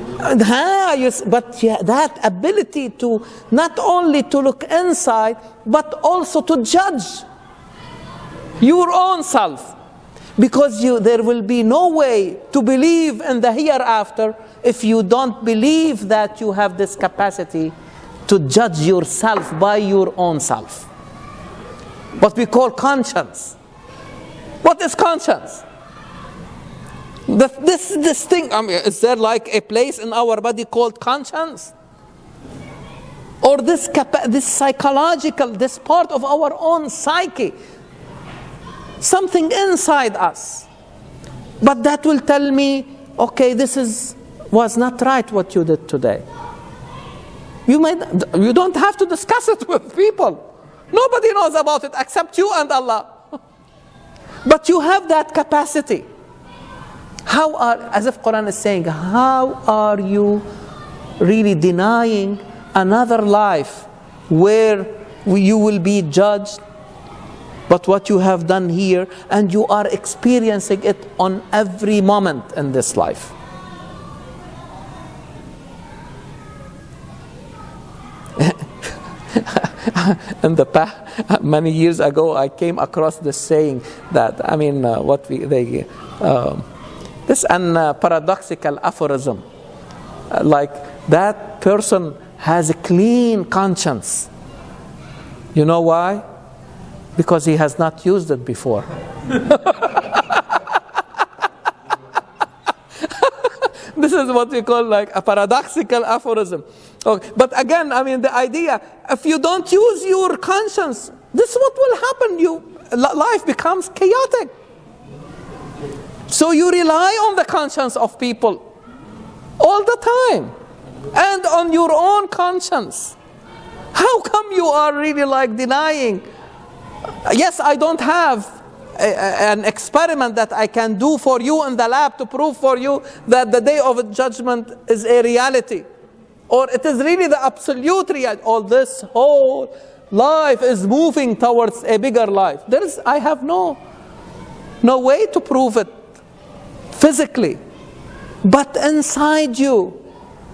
But that ability to not only to look inside, but also to judge your own self. Because there will be no way to believe in the hereafter if you don't believe that you have this capacity to judge yourself by your own self. What we call conscience. What is conscience? This thing, is there like a place in our body called conscience? Or this psychological, this part of our own psyche, something inside us, but that will tell me, okay, was not right what you did today. You don't have to discuss it with people. Nobody knows about it except you and Allah. But you have that capacity. As if Quran is saying, how are you really denying another life where you will be judged? But what you have done here, and you are experiencing it on every moment in this life. In the past, many years ago, I came across this saying that, this paradoxical aphorism, like that person has a clean conscience. You know why? Because he has not used it before. This is what we call like a paradoxical aphorism. Okay. But again, the idea, if you don't use your conscience, this is what will happen. Life becomes chaotic. So you rely on the conscience of people all the time and on your own conscience. How come you are really like denying? Yes, I don't have an experiment that I can do for you in the lab to prove for you that the day of judgment is a reality, or it is really the absolute reality, or this whole life is moving towards a bigger life. I have no way to prove it physically. But inside you,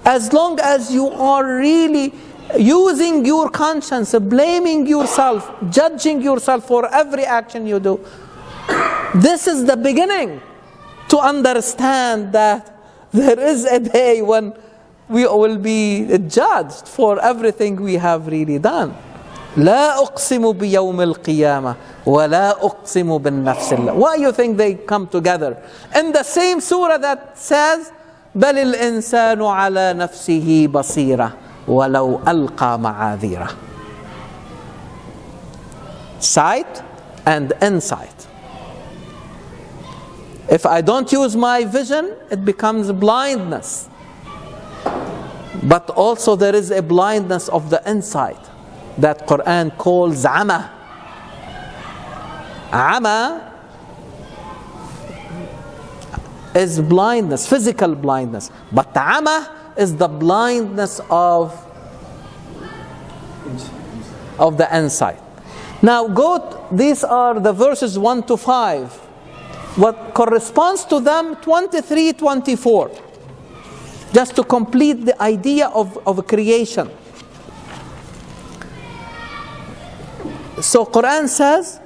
as long as you are really using your conscience, blaming yourself, judging yourself for every action you do, this is the beginning to understand that there is a day when we will be judged for everything we have really done. لا أقسم بيوم القيامة ولا أقسم بالنفس الله. Why you think they come together? In the same surah that says بل الإنسان على نفسه بصيرة ولو ألقى معاذيره. Sight and insight. If I don't use my vision, it becomes blindness. But also there is a blindness of the insight that Quran calls ama. Ama is blindness, physical blindness. But ama is the blindness of the insight. Now these are the verses 1 to 5. What corresponds to them, 23, 24. Just to complete the idea of creation. So Quran says,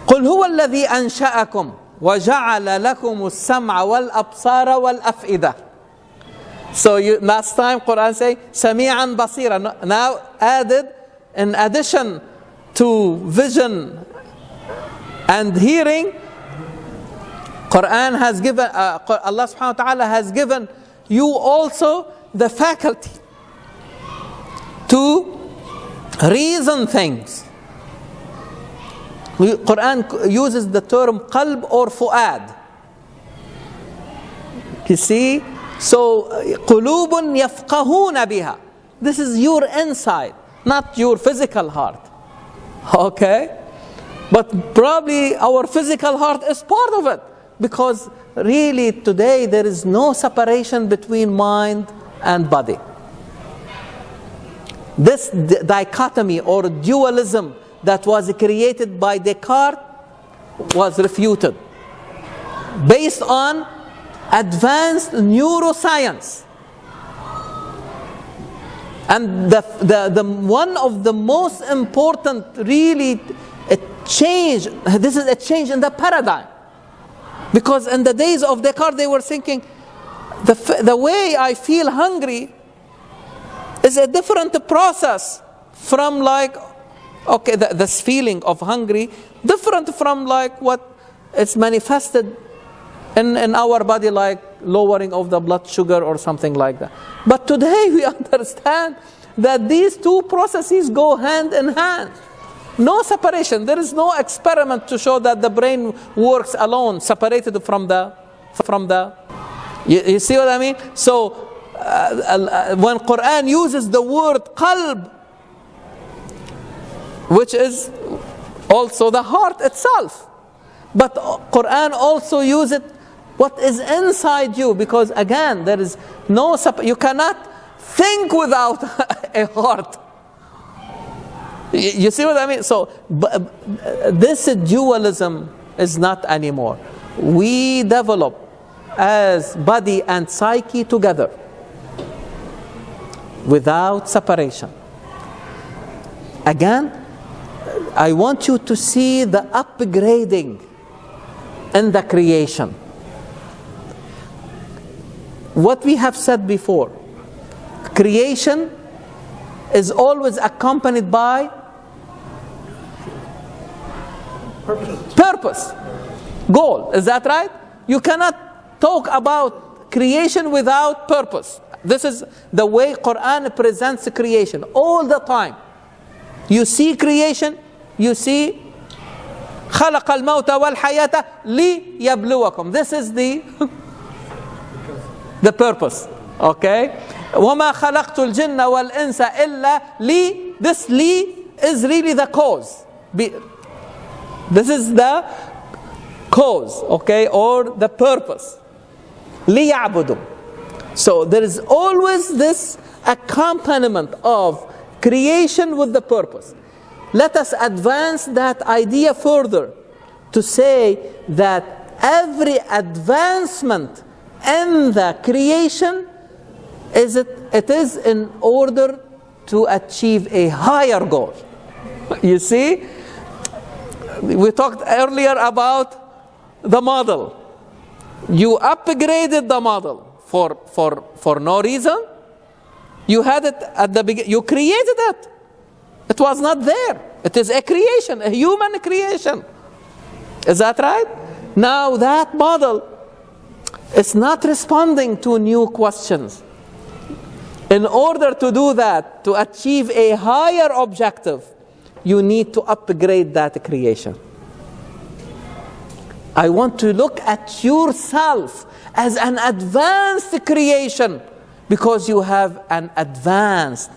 قُلْ هُوَ الَّذِي أَنْشَأَكُمْ وَجَعَلَ لَكُمُ السَّمْعَ وَالْأَبْصَارَ وَالْأَفْئِدَةَ. So last time Quran say, سَمِيعًا بَصِيرًا. Now added, in addition to vision and hearing, Quran has given, Allah subhanahu wa ta'ala has given you also the faculty to reason things. Quran uses the term qalb or fu'ad. You see? So, قُلُوبٌ يَفْقَهُونَ بِهَا. This is your inside, not your physical heart. Okay? But probably our physical heart is part of it. Because really today there is no separation between mind and body. This dichotomy or dualism that was created by Descartes was refuted based on advanced neuroscience. And the one of the most important really a change, this is a change in the paradigm. Because in the days of Descartes they were thinking, the way I feel hungry is a different process from like, okay, this feeling of hungry, different from like what is manifested in our body, like lowering of the blood sugar or something like that. But today we understand that these two processes go hand in hand. No separation. There is no experiment to show that the brain works alone, separated from the. You see what I mean? So when Quran uses the word qalb, which is also the heart itself, but Quran also uses what is inside you, because again there is no you cannot think without a heart. You see what I mean? So this dualism is not anymore. We develop as body and psyche together without separation. Again, I want you to see the upgrading in the creation. What we have said before, creation is always accompanied by purpose, goal. Is that right? You cannot talk about creation without purpose. This is the way Quran presents creation all the time. You see creation, you see خلق الموت والحياة ليبلوكم. This is the purpose. Okay? وما خلقت الجن والإنس إلا لي. This li is really the cause. This is the cause, okay, or the purpose. ليعبدوا. So there is always this accompaniment of creation with the purpose. Let us advance that idea further to say that every advancement in the creation it is in order to achieve a higher goal. You see, we talked earlier about the model. You upgraded the model for no reason. You had it at the beginning. You created it. It was not there. It is a creation, a human creation. Is that right? Now that model is not responding to new questions. In order to do that, to achieve a higher objective, you need to upgrade that creation. I want to look at yourself as an advanced creation because you have an advanced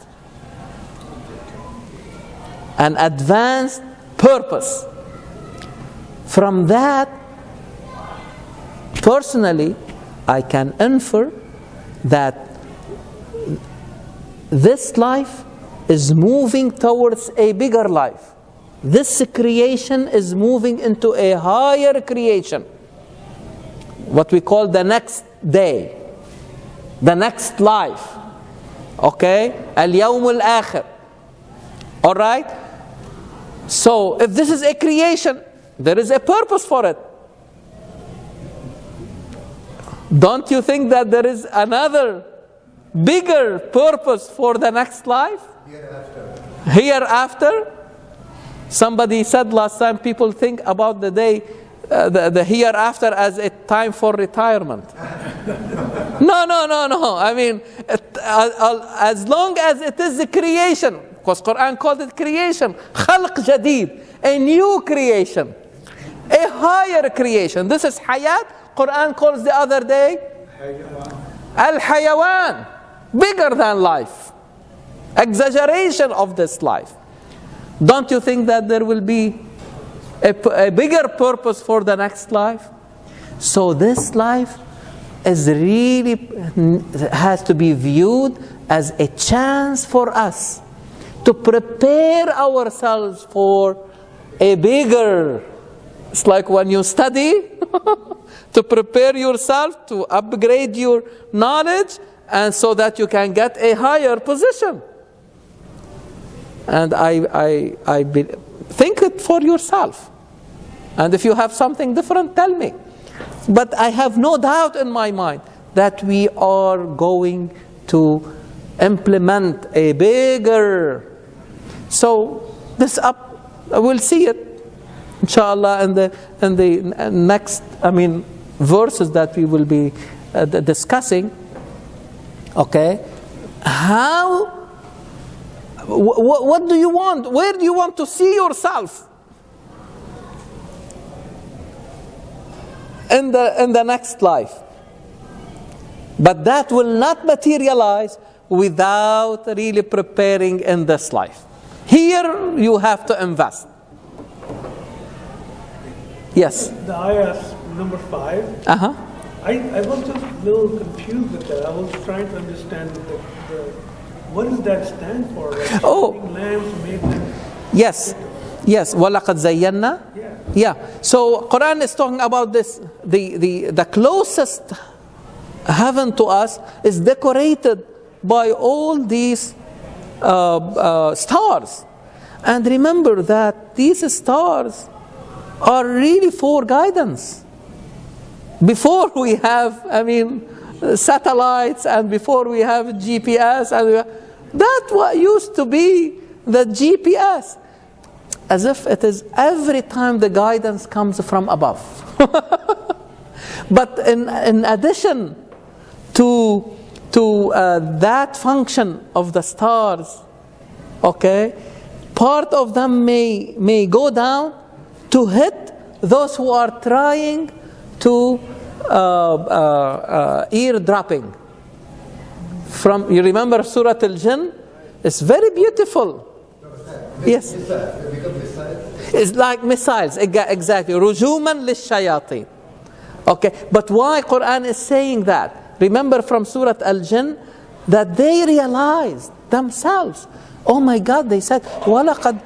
purpose. From that, personally, I can infer that this life is moving towards a bigger life. this creation is moving into a higher creation, what we call the next day, the next life. Okay? Al-Yawm al-Akhir. All right? So, if this is a creation, there is a purpose for it. Don't you think that there is another bigger purpose for the next life? Hereafter. Hereafter? Somebody said last time, people think about the day, the hereafter as a time for retirement. No. I mean, as long as it is the creation, because Quran called it creation, khalq jadid, a new creation, a higher creation. This is hayat. Quran calls the other day al-hayawan, bigger than life, exaggeration of this life. Don't you think that there will be a bigger purpose for the next life? So this life is really has to be viewed as a chance for us to prepare ourselves for a bigger. It's like when you study to prepare yourself to upgrade your knowledge, and so that you can get a higher position. And I think it for yourself. And if you have something different, tell me. But I have no doubt in my mind that we are going to implement a bigger. So this we'll see it, inshallah, in the next, verses that we will be discussing. Okay, what do you want? Where do you want to see yourself in the next life? But that will not materialize without really preparing in this life. Here you have to invest. Yes. The ayah number 5. I was just a little confused with that. I was trying to understand what does that stand for? Like lamps made them. Yes. وَلَقَدْ زَيَّنَّا. Yeah. So Quran is talking about this. The closest heaven to us is decorated by all these stars. And remember that these stars are really for guidance. Before we have, satellites, and before we have GPS, that what used to be the GPS. As if it is every time the guidance comes from above. But in addition to that function of the stars, okay, part of them may go down to hit those who are trying to eardropping. You remember Surah Al-Jinn? It's very beautiful. Yes. It's like missiles, exactly. رُجُومًا لِلشَّيَاطِينَ. Okay, but why Quran is saying that? Remember from Surah Al-Jinn that they realized themselves. Oh my God, they said, وَلَقَدْ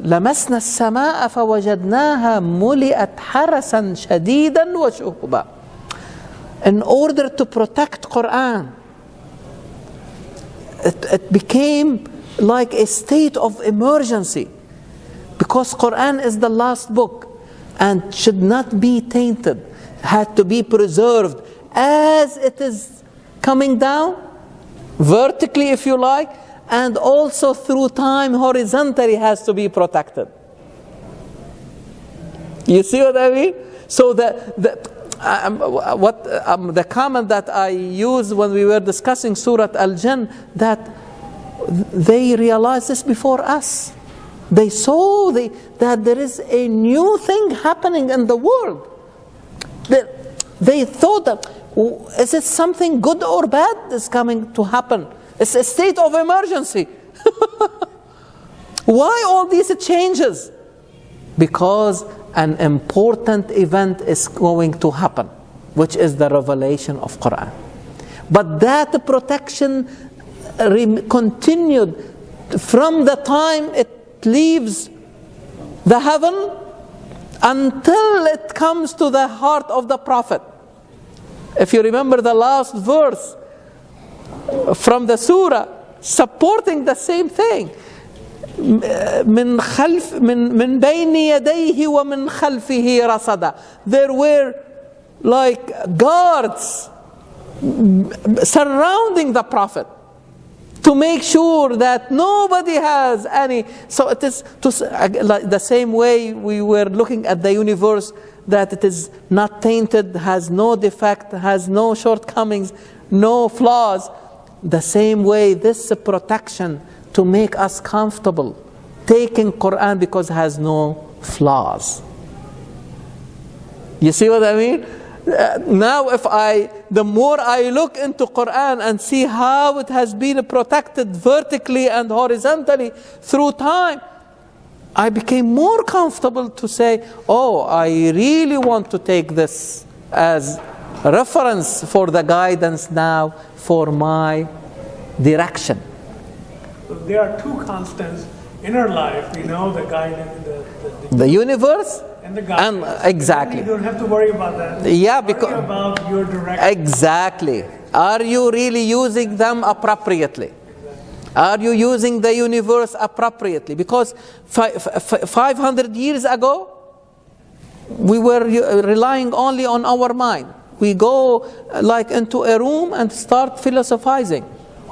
لمسنا السماء فوجدناها ملئت حرسا شديدا وشهبا. In order to protect Quran, it became like a state of emergency, because Quran is the last book and should not be tainted, had to be preserved as it is coming down, vertically if you like, and also through time horizontally has to be protected. You see what I mean? So the comment that I used when we were discussing Surah Al-Jinn, that they realized this before us. They saw that there is a new thing happening in the world. They thought that, is it something good or bad that's coming to happen? It's a state of emergency. Why all these changes? Because an important event is going to happen, which is the revelation of Quran. But that protection continued from the time it leaves the heaven until it comes to the heart of the Prophet. If you remember the last verse from the surah, supporting the same thing. من خلف من بين يديه ومن خلفه رصدا. There were like guards surrounding the Prophet to make sure that nobody has any. So it is like the same way we were looking at the universe, that it is not tainted, has no defect, has no shortcomings, no flaws. The same way, this protection to make us comfortable, taking Quran because it has no flaws. You see what I mean? Now the more I look into Quran and see how it has been protected vertically and horizontally through time, I became more comfortable to say, oh, I really want to take this as reference for the guidance now for my direction. So there are two constants in our life, the guidance, the universe and the guidance. And exactly. You don't have to worry about that. Yeah, worry because about your direction. Exactly. Are you really using them appropriately? Are you using the universe appropriately? Because 500 years ago, we were relying only on our mind. We go like into a room and start philosophizing.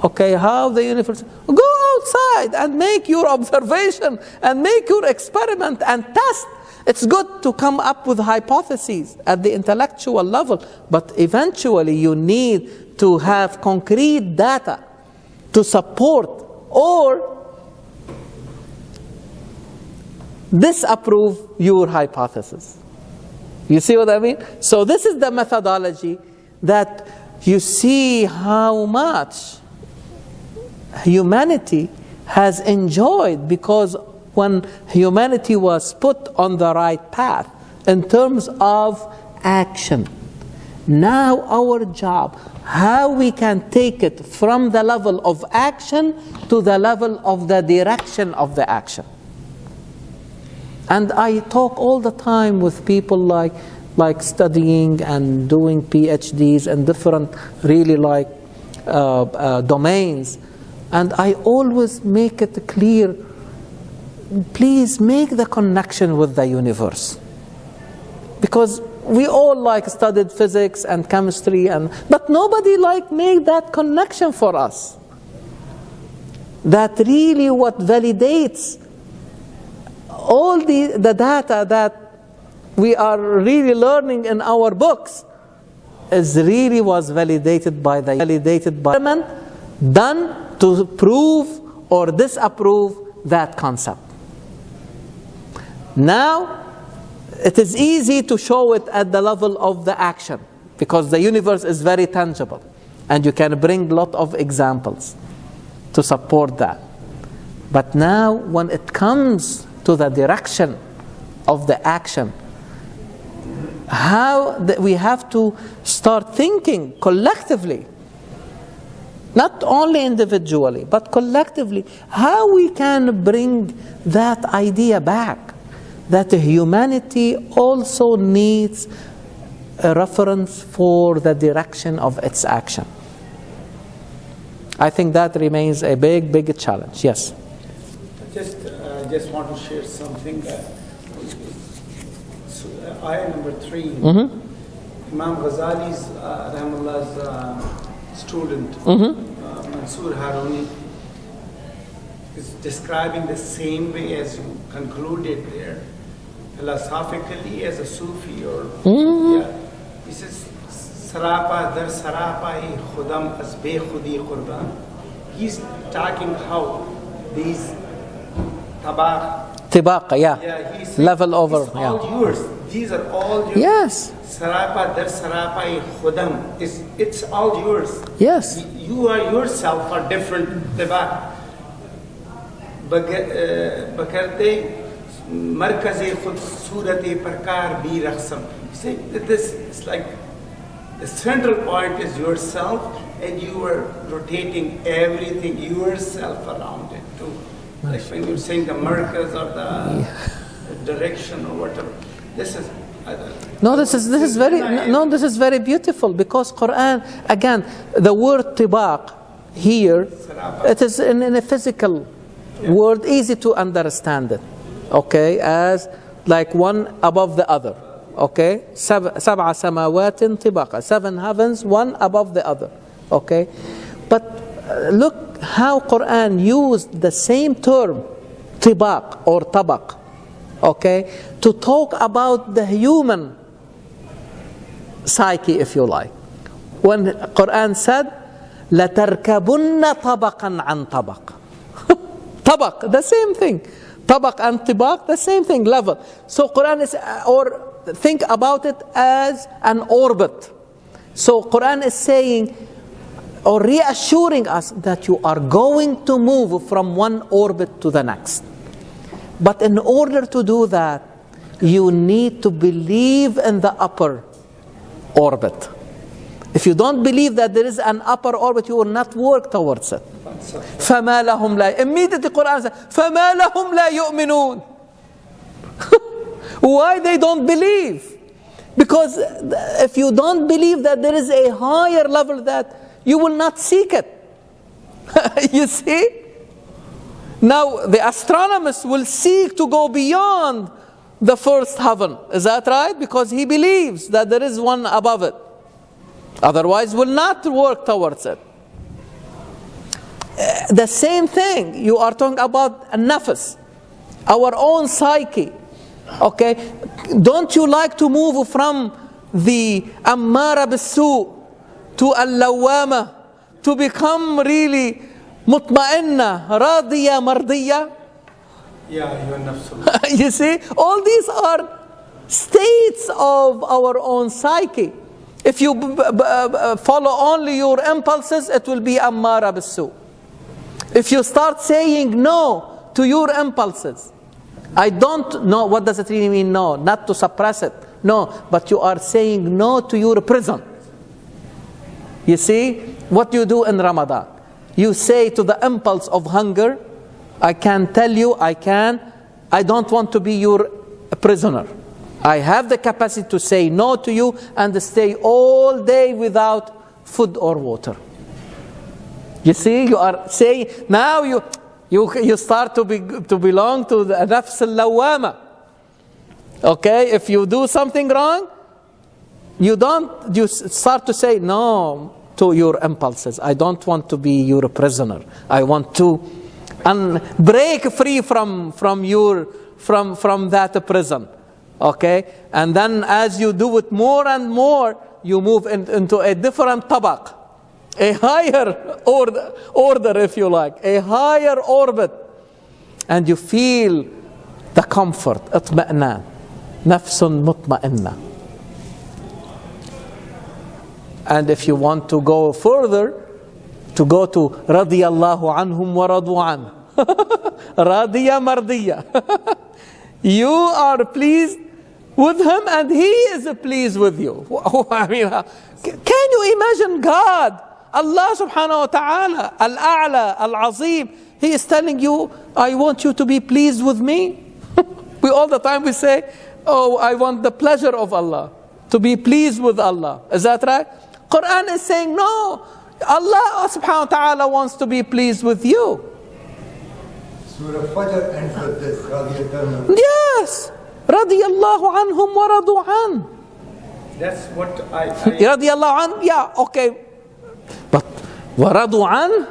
Okay, how the universe... Go outside and make your observation and make your experiment and test. It's good to come up with hypotheses at the intellectual level, but eventually you need to have concrete data to support or disapprove your hypothesis. You see what I mean? So this is the methodology that you see how much humanity has enjoyed, because when humanity was put on the right path in terms of action, now our job, how we can take it from the level of action to the level of the direction of the action. And I talk all the time with people like studying and doing PhDs and different really domains. And I always make it clear, please make the connection with the universe. Because we all studied physics and chemistry, but nobody made that connection for us. That really what validates all the data that we are really learning in our books was validated by the experiment done to prove or disapprove that concept. Now, it is easy to show it at the level of the action, because the universe is very tangible, and you can bring a lot of examples to support that. But now, when it comes to the direction of the action, we have to start thinking collectively, not only individually, but collectively, how we can bring that idea back, that humanity also needs a reference for the direction of its action. I think that remains a big, big challenge. Yes? Just want to share something. Ayah number 3, Imam Ghazali's, Rahmanullah's student, Mansoor Haruni, is describing the same way as you concluded there, philosophically as a Sufi or he says sarapa dar sarapa hi khudam as be khudi qurban. He's talking how these Tibaqa, yeah, level over, it's all yours. These are all yours. Yes. Sarapa dar sarapa hi khudam, it's all yours. Yes. You are yourself are different tibaq. Bakarte markaze khud surate parkar bi rakhsam. See, this is like the central point is yourself, and you are rotating everything yourself around it too. Like when you're saying the miracles or the direction or whatever. This is this is very beautiful, because Quran, again, the word tibaq here, it is in a physical word, easy to understand it, okay, as like one above the other, okay, sab'a samawatin tibaqa, 7 heavens, one above the other, okay. But look how Quran used the same term, tibaq or tabaq, okay, to talk about the human psyche, if you like. When Quran said, لَتَرْكَبُنَّ طَبَقًا عَنْ طَبَقٍ. Tabaq, the same thing. Tabaq and tibaq, the same thing, level. So Quran is, or think about it as an orbit. So Quran is saying, or reassuring us that you are going to move from one orbit to the next. But in order to do that, you need to believe in the upper orbit. If you don't believe that there is an upper orbit, you will not work towards it. فَمَا لَهُمْ لَا, immediately Quran says, فَمَا لَهُمْ لَا يُؤْمِنُونَ. Why they don't believe? Because if you don't believe that there is a higher level, that you will not seek it. You see? Now the astronomist will seek to go beyond the first heaven. Is that right? Because he believes that there is one above it. Otherwise will not work towards it. The same thing, you are talking about a nafs, our own psyche. Okay? Don't you like to move from the ammara bisu to al-lawwama to become really mutma'inna, radiya, mardiya? Yeah, you are nafsul. You see, all these are states of our own psyche. If you follow only your impulses, it will be ammara bisu. If you start saying no to your impulses, I don't know, what does it really mean no? Not to suppress it. No, but you are saying no to your prison. You see, what you do in Ramadan, you say to the impulse of hunger, I can tell you, I don't want to be your prisoner. I have the capacity to say no to you and stay all day without food or water. You see, you are saying, now you start to belong to the nafs al-lawwama. Okay, if you do something wrong, you start to say no to your impulses. I don't want to be your prisoner. I want to break free from that prison. Okay, and then as you do it more and more, you move into a different tabaq, a higher order, if you like, a higher orbit, and you feel the comfort, itma'nan, nafsun mutma'inna. And if you want to go further, to go to radiyallahu anhum wa radu an, radiya mardiya. You are pleased with him and he is pleased with you. I mean, can you imagine God, Allah subhanahu wa ta'ala, al-a'la, al-azim, he is telling you, I want you to be pleased with me? We all the time we say, oh, I want the pleasure of Allah, to be pleased with Allah. Is that right? Quran is saying, no, Allah subhanahu wa ta'ala wants to be pleased with you. Surah Fajr ends with this, yes. Radiyallahu anhum wa radu an. That's what I Radiyallahu an, yeah, okay. But wa radu an,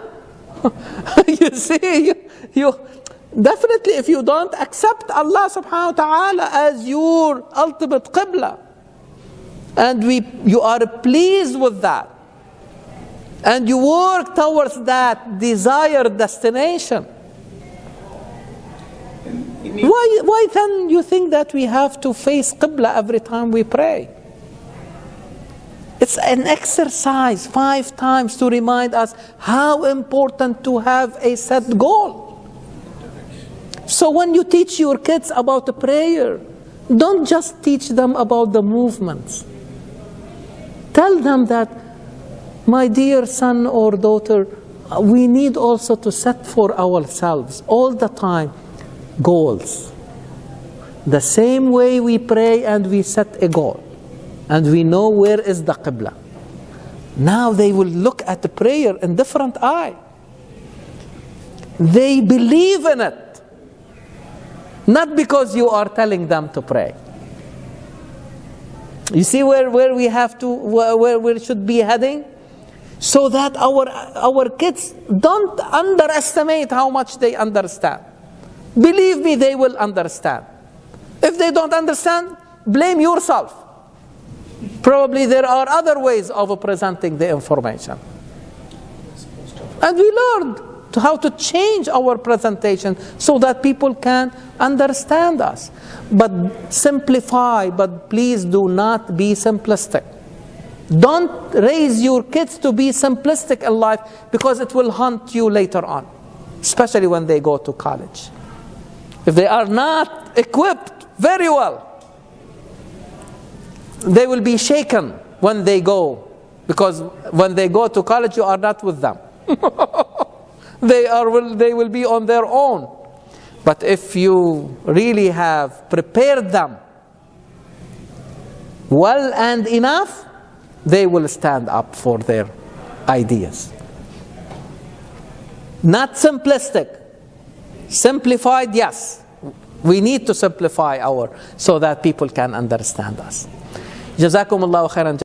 you see, you definitely, if you don't accept Allah subhanahu wa ta'ala as your ultimate qibla, and you are pleased with that, and you work towards that desired destination, why then you think that we have to face qibla every time we pray? It's an exercise 5 times to remind us how important to have a set goal. So when you teach your kids about the prayer, don't just teach them about the movements. Tell them that, my dear son or daughter, we need also to set for ourselves all the time goals. The same way we pray and we set a goal, and we know where is the Qibla. Now they will look at the prayer in different eye. They believe in it, not because you are telling them to pray. You see where we have to, where we should be heading? So that our kids don't underestimate how much they understand. Believe me, they will understand. If they don't understand, blame yourself. Probably there are other ways of presenting the information. And we learned how to change our presentation so that people can understand us. But simplify, but please do not be simplistic. Don't raise your kids to be simplistic in life, because it will haunt you later on, especially when they go to college. If they are not equipped very well, they will be shaken when they go, because when they go to college, you are not with them. They will be on their own. But if you really have prepared them well and enough, they will stand up for their ideas. Not simplistic. Simplified, yes. We need to simplify so that people can understand us. Jazakumullahu khairan.